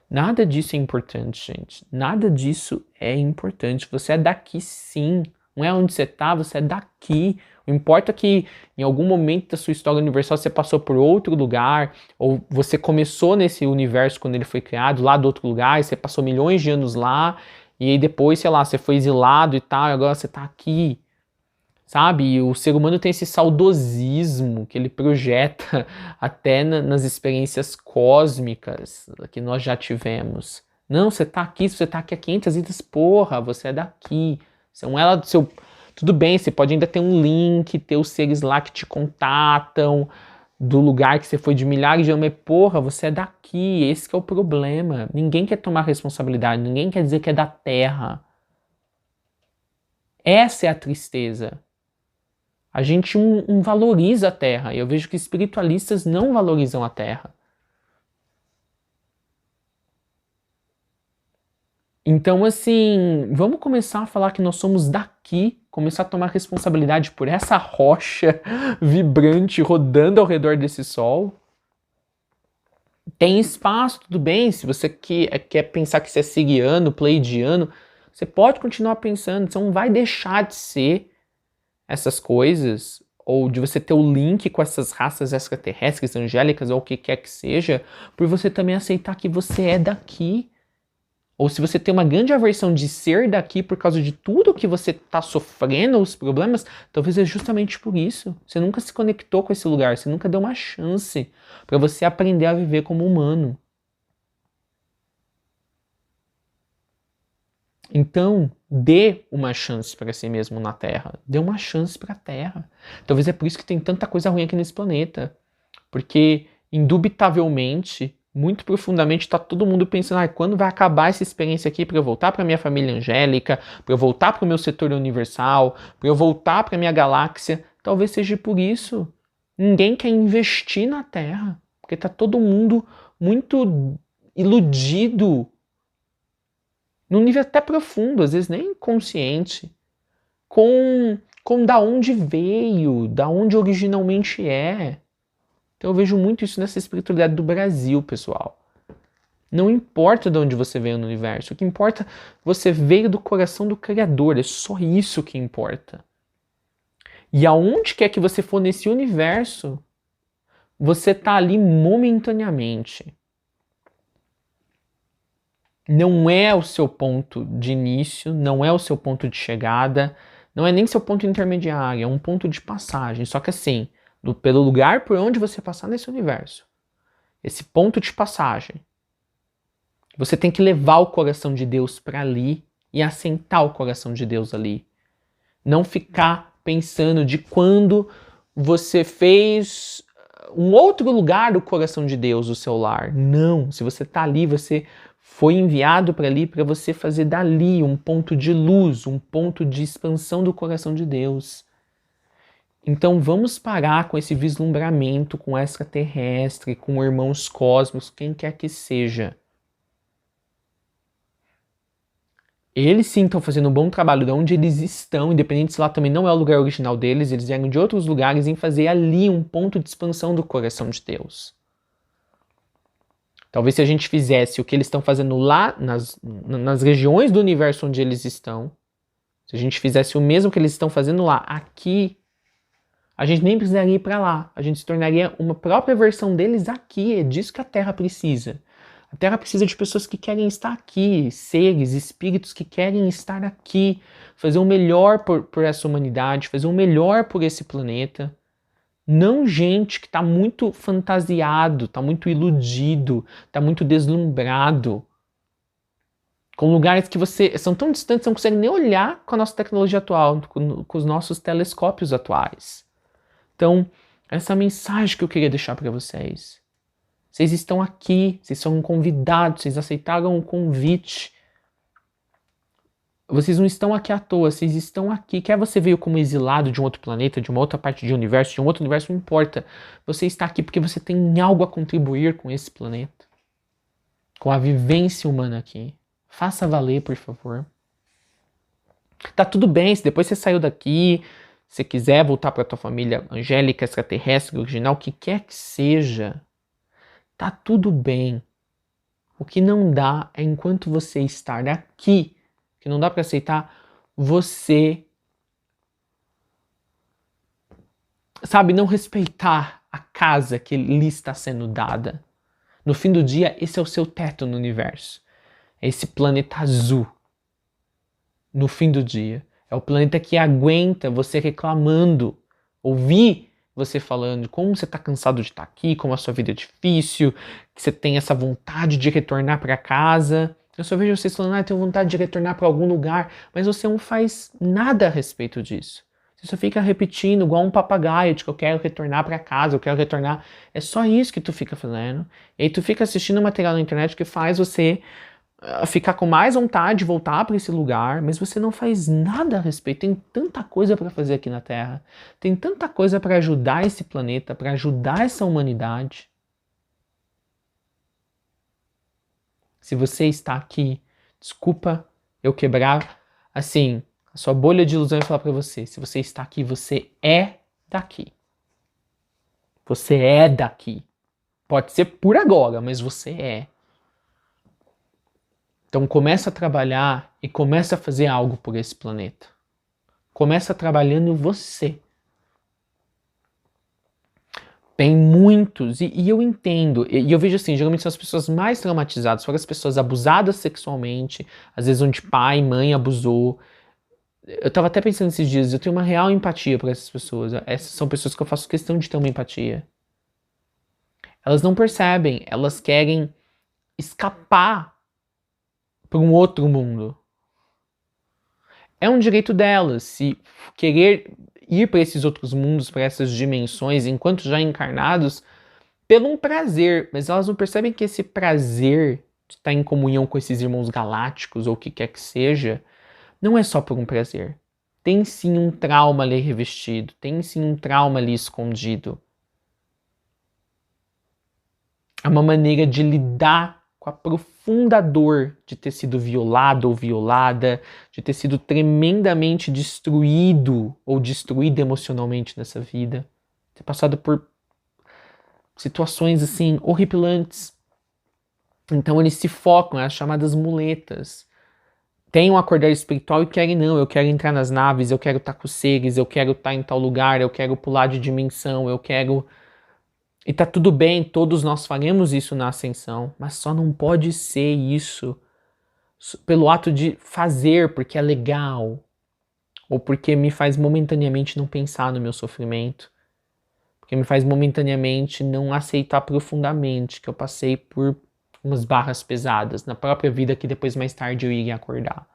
Nada disso é importante, gente. Nada disso é importante. Você é daqui sim. Não é onde você tá, você é daqui. Não importa que em algum momento da sua história universal você passou por outro lugar, ou você começou nesse universo quando ele foi criado, lá do outro lugar, e você passou milhões de anos lá, e aí depois, sei lá, você foi exilado e tal, e agora você tá aqui. Sabe? E o ser humano tem esse saudosismo que ele projeta até nas experiências cósmicas que nós já tivemos. Não, você tá aqui, você tá aqui há 500 vidas, porra, você é daqui. Você não é lá do seu... Tudo bem, você pode ainda ter um link, ter os seres lá que te contatam do lugar que você foi de milhares de anos, mas porra, você é daqui, esse que é o problema. Ninguém quer tomar responsabilidade, ninguém quer dizer que é da Terra. Essa é a tristeza. A gente não valoriza a Terra, e eu vejo que espiritualistas não valorizam a Terra. Então, assim, vamos começar a falar que nós somos daqui, começar a tomar responsabilidade por essa rocha vibrante rodando ao redor desse sol. Tem espaço, tudo bem, se você quer pensar que você é siriano, pleidiano, você pode continuar pensando, você não vai deixar de ser essas coisas, ou de você ter o link com essas raças extraterrestres, angélicas, ou o que quer que seja, por você também aceitar que você é daqui. Ou se você tem uma grande aversão de ser daqui por causa de tudo que você está sofrendo, os problemas, talvez é justamente por isso. Você nunca se conectou com esse lugar, você nunca deu uma chance para você aprender a viver como humano. Então, dê uma chance para si mesmo na Terra. Dê uma chance para a Terra. Talvez é por isso que tem tanta coisa ruim aqui nesse planeta. Porque, indubitavelmente, muito profundamente, está todo mundo pensando, quando vai acabar essa experiência aqui para eu voltar para minha família angélica, para eu voltar para o meu setor universal, para eu voltar para minha galáxia. Talvez seja por isso. Ninguém quer investir na Terra. Porque está todo mundo muito iludido num nível até profundo, às vezes nem consciente, com da onde veio, da onde originalmente é. Então eu vejo muito isso nessa espiritualidade do Brasil, pessoal. Não importa de onde você veio no universo, o que importa, você veio do coração do Criador, é só isso que importa. E aonde quer que você for nesse universo, você está ali momentaneamente. Não é o seu ponto de início, não é o seu ponto de chegada, não é nem seu ponto intermediário, é um ponto de passagem. Só que assim, pelo lugar por onde você passar nesse universo, esse ponto de passagem, você tem que levar o coração de Deus para ali e assentar o coração de Deus ali. Não ficar pensando de quando você fez um outro lugar do coração de Deus, o seu lar. Não, se você está ali, você foi enviado para ali para você fazer dali um ponto de luz, um ponto de expansão do coração de Deus. Então vamos parar com esse vislumbramento com extraterrestre, com irmãos cósmicos, quem quer que seja. Eles sim estão fazendo um bom trabalho de onde eles estão, independente se lá também não é o lugar original deles, eles vieram de outros lugares em fazer ali um ponto de expansão do coração de Deus. Talvez se a gente fizesse o que eles estão fazendo lá nas regiões do universo onde eles estão, se a gente fizesse o mesmo que eles estão fazendo lá, aqui, a gente nem precisaria ir para lá. A gente se tornaria uma própria versão deles aqui. É disso que a Terra precisa. A Terra precisa de pessoas que querem estar aqui, seres, espíritos que querem estar aqui, fazer o melhor por essa humanidade, fazer o melhor por esse planeta. Não gente que está muito fantasiado, está muito iludido, está muito deslumbrado. Com lugares que são tão distantes, você não consegue nem olhar com a nossa tecnologia atual, com os nossos telescópios atuais. Então, essa é a mensagem que eu queria deixar para vocês. Vocês estão aqui, vocês são convidados, vocês aceitaram o convite. Vocês não estão aqui à toa, vocês estão aqui. Quer você veio como exilado de um outro planeta, de uma outra parte de universo, de um outro universo, não importa. Você está aqui porque você tem algo a contribuir com esse planeta. Com a vivência humana aqui. Faça valer, por favor. Tá tudo bem, se depois você saiu daqui, se quiser voltar para tua família angélica, extraterrestre, original, o que quer que seja, tá tudo bem. O que não dá é enquanto você estar aqui, que não dá para aceitar, você, sabe, não respeitar a casa que lhe está sendo dada. No fim do dia, esse é o seu teto no universo. É esse planeta azul. No fim do dia. É o planeta que aguenta você reclamando, ouvir você falando como você está cansado de estar aqui, como a sua vida é difícil, que você tem essa vontade de retornar para casa. Eu só vejo vocês falando, eu tenho vontade de retornar para algum lugar, mas você não faz nada a respeito disso. Você só fica repetindo igual um papagaio, de que eu quero retornar para casa, eu quero retornar. É só isso que tu fica fazendo. E aí tu fica assistindo material na internet que faz você ficar com mais vontade de voltar para esse lugar, mas você não faz nada a respeito. Tem tanta coisa para fazer aqui na Terra. Tem tanta coisa para ajudar esse planeta, para ajudar essa humanidade. Se você está aqui, desculpa eu quebrar, assim, a sua bolha de ilusão e falar para você. Se você está aqui, você é daqui. Você é daqui. Pode ser por agora, mas você é. Então começa a trabalhar e começa a fazer algo por esse planeta. Começa trabalhando em você. Tem muitos, e eu entendo, e eu vejo assim, geralmente são as pessoas mais traumatizadas, foram as pessoas abusadas sexualmente, às vezes onde pai, mãe abusou. Eu tava até pensando esses dias, eu tenho uma real empatia por essas pessoas. Essas são pessoas que eu faço questão de ter uma empatia. Elas não percebem, elas querem escapar para um outro mundo. É um direito delas, se querer ir para esses outros mundos, para essas dimensões, enquanto já encarnados, pelo um prazer, mas elas não percebem que esse prazer de estar em comunhão com esses irmãos galácticos, ou o que quer que seja, não é só por um prazer. Tem sim um trauma ali revestido, tem sim um trauma ali escondido. É uma maneira de lidar com a profunda dor de ter sido violado ou violada, de ter sido tremendamente destruído ou destruída emocionalmente nessa vida, ter passado por situações assim horripilantes. Então eles se focam, as chamadas muletas. Tem um acordar espiritual e querem não, eu quero entrar nas naves, eu quero estar com os seres, eu quero estar em tal lugar, eu quero pular de dimensão, eu quero... E tá tudo bem, todos nós faremos isso na ascensão, mas só não pode ser isso pelo ato de fazer porque é legal, ou porque me faz momentaneamente não pensar no meu sofrimento, porque me faz momentaneamente não aceitar profundamente que eu passei por umas barras pesadas na própria vida que depois mais tarde eu iria acordar.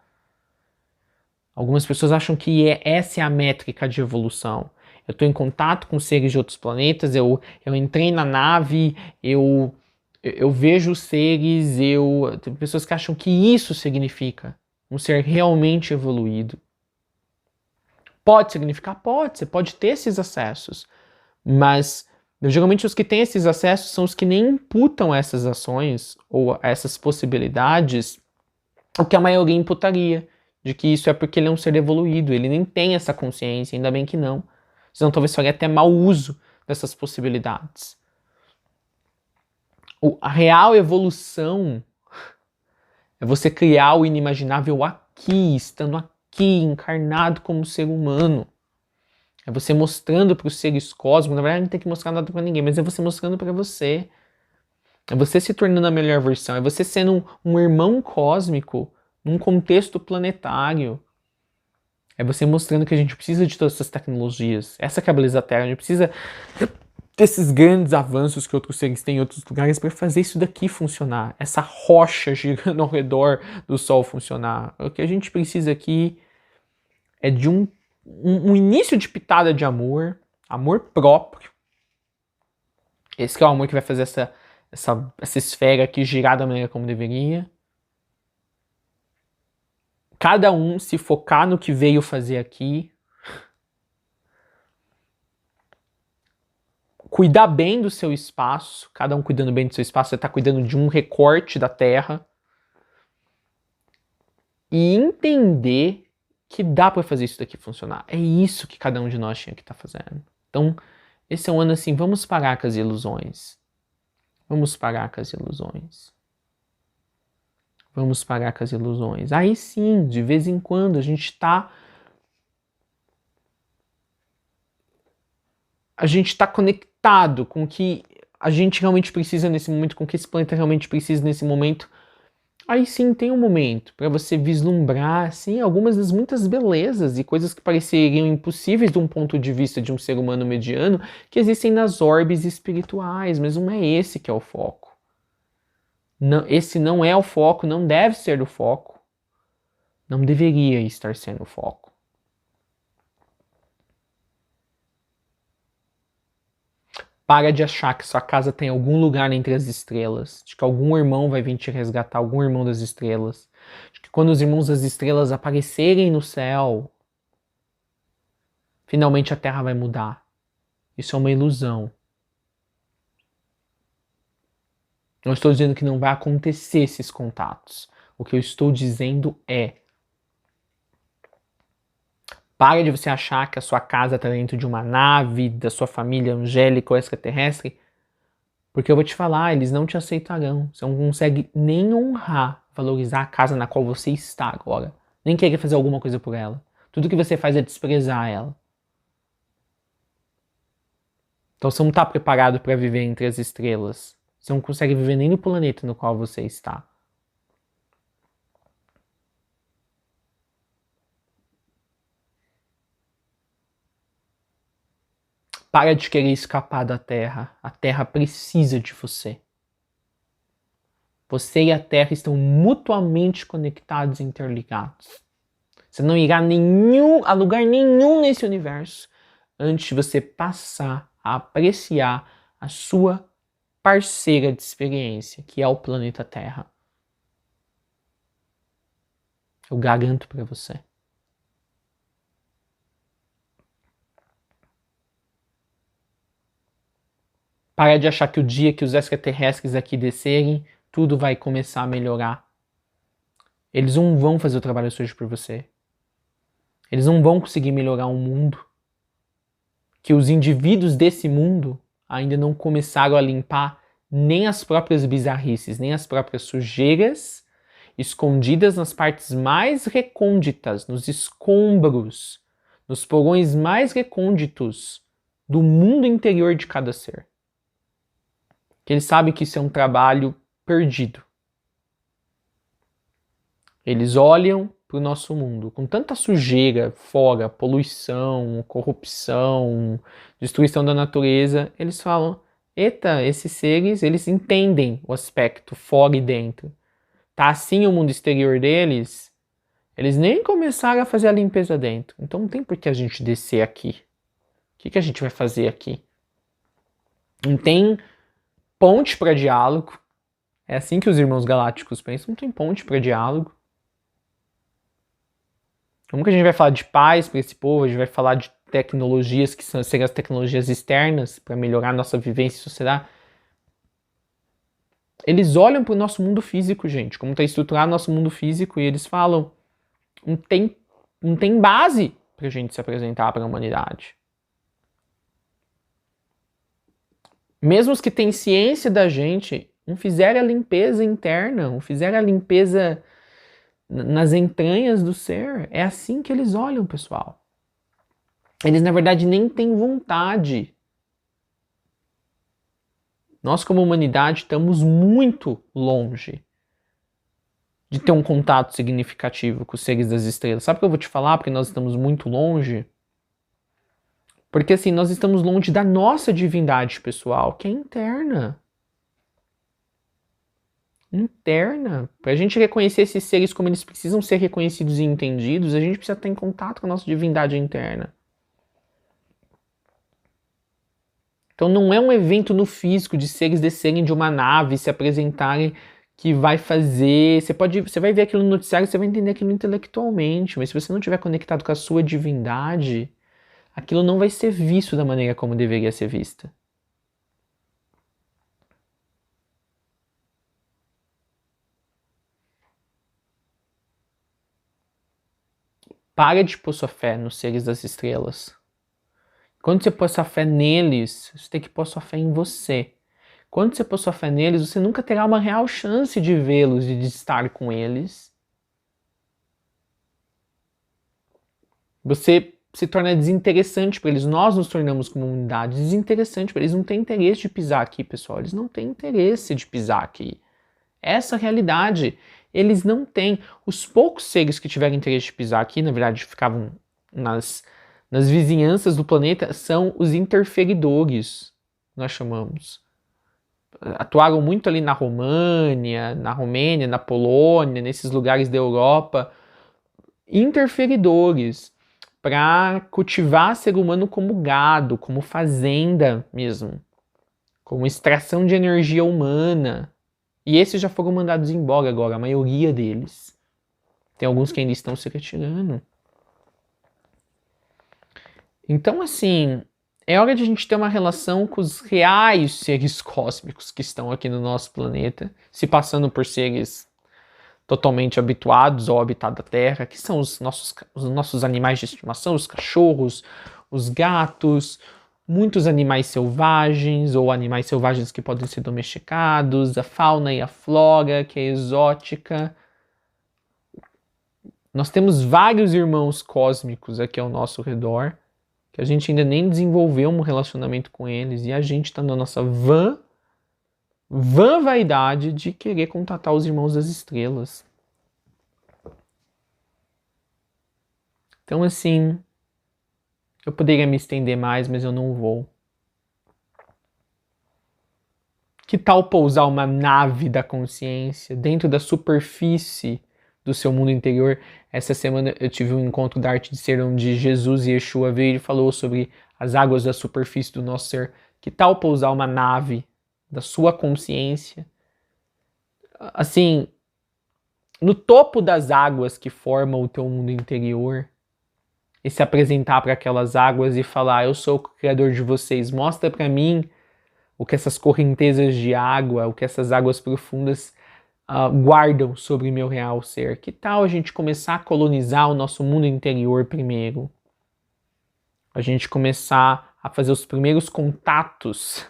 Algumas pessoas acham que essa é a métrica de evolução. Eu estou em contato com seres de outros planetas, eu entrei na nave, eu vejo os seres, tem pessoas que acham que isso significa um ser realmente evoluído. Pode significar? Pode, você pode ter esses acessos, mas geralmente os que têm esses acessos são os que nem imputam essas ações ou essas possibilidades, o que a maioria imputaria, de que isso é porque ele é um ser evoluído, ele nem tem essa consciência, ainda bem que não. Senão talvez faria até mau uso dessas possibilidades. A real evolução é você criar o inimaginável aqui, estando aqui, encarnado como ser humano. É você mostrando para os seres cósmicos, na verdade não tem que mostrar nada para ninguém, mas é você mostrando para você. É você se tornando a melhor versão, é você sendo um irmão cósmico num contexto planetário. É você mostrando que a gente precisa de todas essas tecnologias. Essa que é a beleza da Terra. A gente precisa desses grandes avanços que outros seres têm em outros lugares para fazer isso daqui funcionar. Essa rocha girando ao redor do Sol funcionar. O que a gente precisa aqui é de um início de pitada de amor, amor próprio. Esse que é o amor que vai fazer essa esfera aqui girar da maneira como deveria. Cada um se focar no que veio fazer aqui. Cuidar bem do seu espaço. Cada um cuidando bem do seu espaço. Você está cuidando de um recorte da Terra. E entender que dá para fazer isso daqui funcionar. É isso que cada um de nós tinha que estar fazendo. Então, esse é um ano assim, vamos parar com as ilusões. Vamos parar com as ilusões. Vamos parar com as ilusões. Aí sim, de vez em quando, a gente está conectado com o que a gente realmente precisa nesse momento, com o que esse planeta realmente precisa nesse momento. Aí sim tem um momento para você vislumbrar assim, algumas das muitas belezas e coisas que pareceriam impossíveis de um ponto de vista de um ser humano mediano que existem nas orbes espirituais, mas não é esse que é o foco. Não, esse não é o foco, não deve ser o foco. Não deveria estar sendo o foco. Para de achar que sua casa tem algum lugar entre as estrelas, de que algum irmão vai vir te resgatar, algum irmão das estrelas, de que quando os irmãos das estrelas aparecerem no céu, finalmente a Terra vai mudar. Isso é uma ilusão. Não estou dizendo que não vai acontecer esses contatos. O que eu estou dizendo é: para de você achar que a sua casa está dentro de uma nave, da sua família angélica ou extraterrestre, porque eu vou te falar, eles não te aceitarão. Você não consegue nem honrar, valorizar a casa na qual você está agora. Nem querer fazer alguma coisa por ela. Tudo que você faz é desprezar ela. Então você não está preparado para viver entre as estrelas. Você não consegue viver nem no planeta no qual você está. Para de querer escapar da Terra. A Terra precisa de você. Você e a Terra estão mutuamente conectados e interligados. Você não irá a lugar nenhum nesse universo antes de você passar a apreciar a sua parceira de experiência, que é o planeta Terra. Eu garanto para você. Para de achar que o dia que os extraterrestres aqui descerem, tudo vai começar a melhorar. Eles não vão fazer o trabalho sujo por você. Eles não vão conseguir melhorar o mundo. Que os indivíduos desse mundo ainda não começaram a limpar nem as próprias bizarrices, nem as próprias sujeiras escondidas nas partes mais recônditas, nos escombros, nos porões mais recônditos do mundo interior de cada ser. Que eles sabem que isso é um trabalho perdido. Eles olham para o nosso mundo com tanta sujeira fora, poluição, corrupção, destruição da natureza, eles falam, eita, esses seres, eles entendem o aspecto fora e dentro. Tá assim o mundo exterior deles, eles nem começaram a fazer a limpeza dentro. Então não tem por que a gente descer aqui. O que a gente vai fazer aqui? Não tem ponte para diálogo. É assim que os irmãos galácticos pensam, não tem ponte para diálogo. Como que a gente vai falar de paz para esse povo? A gente vai falar de tecnologias que seriam as tecnologias externas para melhorar a nossa vivência e sociedade? Eles olham para o nosso mundo físico, gente, como está estruturado o nosso mundo físico, e eles falam, não tem base para a gente se apresentar para a humanidade. Mesmo os que têm ciência da gente, não fizeram a limpeza interna, não fizeram a limpeza nas entranhas do ser. É assim que eles olham, pessoal. Eles, na verdade, nem têm vontade. Nós, como humanidade, estamos muito longe de ter um contato significativo com os seres das estrelas. Sabe o que eu vou te falar? Porque nós estamos muito longe. Porque, assim, nós estamos longe da nossa divindade pessoal, que é interna. Interna. Para a gente reconhecer esses seres como eles precisam ser reconhecidos e entendidos, a gente precisa estar em contato com a nossa divindade interna. Então não é um evento no físico de seres descerem de uma nave, se apresentarem, que vai fazer... Você vai ver aquilo no noticiário, você vai entender aquilo intelectualmente, mas se você não estiver conectado com a sua divindade, aquilo não vai ser visto da maneira como deveria ser vista. Para de pôr sua fé nos seres das estrelas. Quando você pôr sua fé neles, você tem que pôr sua fé em você. Quando você pôr sua fé neles, você nunca terá uma real chance de vê-los e de estar com eles. Você se torna desinteressante para eles. Nós nos tornamos como unidade desinteressante para eles. Não têm interesse de pisar aqui, pessoal. Eles não têm interesse de pisar aqui. Essa é a realidade. Eles não têm. Os poucos seres que tiveram interesse de pisar aqui, na verdade, ficavam nas vizinhanças do planeta, são os interferidores, nós chamamos. Atuaram muito ali na Romênia, na Polônia, nesses lugares da Europa. Interferidores, para cultivar ser humano como gado, como fazenda mesmo, como extração de energia humana. E esses já foram mandados embora agora, a maioria deles. Tem alguns que ainda estão se retirando. Então, assim, é hora de a gente ter uma relação com os reais seres cósmicos que estão aqui no nosso planeta, se passando por seres totalmente habituados ao habitat da Terra, que são os nossos animais de estimação, os cachorros, os gatos, muitos animais selvagens ou animais selvagens que podem ser domesticados, a fauna e a flora que é exótica. Nós temos vários irmãos cósmicos aqui ao nosso redor que a gente ainda nem desenvolveu um relacionamento com eles, e a gente está na nossa vã vaidade de querer contatar os irmãos das estrelas. Então, assim, eu poderia me estender mais, mas eu não vou. Que tal pousar uma nave da consciência dentro da superfície do seu mundo interior? Essa semana eu tive um encontro da arte de ser onde Jesus e Yeshua veio e falou sobre as águas da superfície do nosso ser. Que tal pousar uma nave da sua consciência, assim, no topo das águas que formam o teu mundo interior, e se apresentar para aquelas águas e falar: eu sou o criador de vocês, mostra para mim o que essas correntezas de água, o que essas águas profundas guardam sobre meu real ser. Que tal a gente começar a colonizar o nosso mundo interior primeiro? A gente começar a fazer os primeiros contatos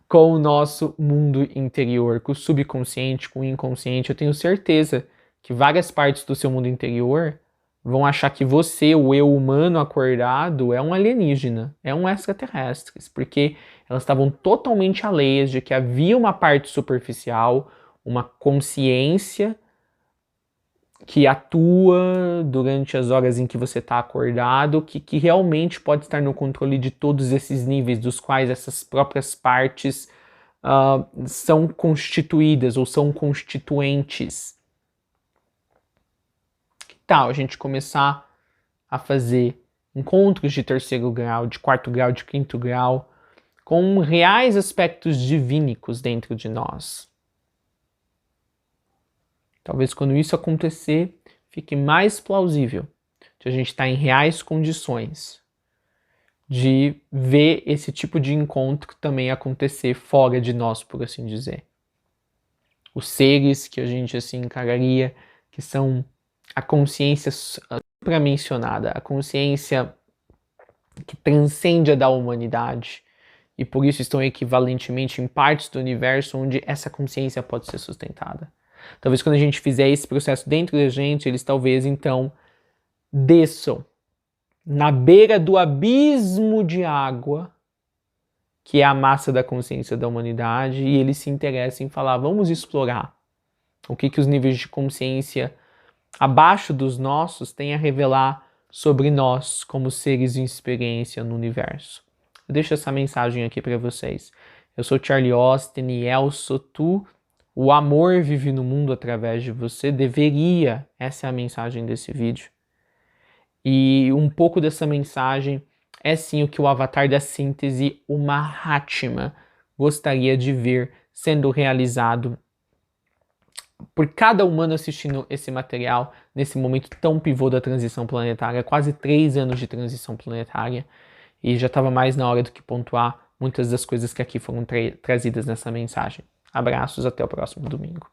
com o nosso mundo interior, com o subconsciente, com o inconsciente. Eu tenho certeza que várias partes do seu mundo interior vão achar que você, o eu humano acordado, é um alienígena, é um extraterrestre, porque elas estavam totalmente alheias de que havia uma parte superficial, uma consciência que atua durante as horas em que você está acordado, que realmente pode estar no controle de todos esses níveis, dos quais essas próprias partes são constituídas ou são constituentes. Que tal a gente começar a fazer encontros de terceiro grau, de quarto grau, de quinto grau, com reais aspectos divínicos dentro de nós? Talvez quando isso acontecer, fique mais plausível de a gente estar em reais condições de ver esse tipo de encontro também acontecer fora de nós, por assim dizer. Os seres que a gente assim encararia, que são a consciência supramencionada, a consciência que transcende a da humanidade, e por isso estão equivalentemente em partes do universo onde essa consciência pode ser sustentada. Talvez quando a gente fizer esse processo dentro da gente, eles talvez então desçam na beira do abismo de água, que é a massa da consciência da humanidade, e eles se interessem em falar: vamos explorar o que os níveis de consciência abaixo dos nossos têm a revelar sobre nós como seres em experiência no universo. Eu deixo essa mensagem aqui para vocês. Eu sou Charlie Austin e eu sou tu. O amor vive no mundo através de você. Essa é a mensagem desse vídeo. E um pouco dessa mensagem é sim o que o avatar da síntese, o Mahatma, gostaria de ver sendo realizado por cada humano assistindo esse material nesse momento tão pivô da transição planetária, quase 3 anos de transição planetária, e já estava mais na hora do que pontuar muitas das coisas que aqui foram trazidas nessa mensagem. Abraços, até o próximo domingo.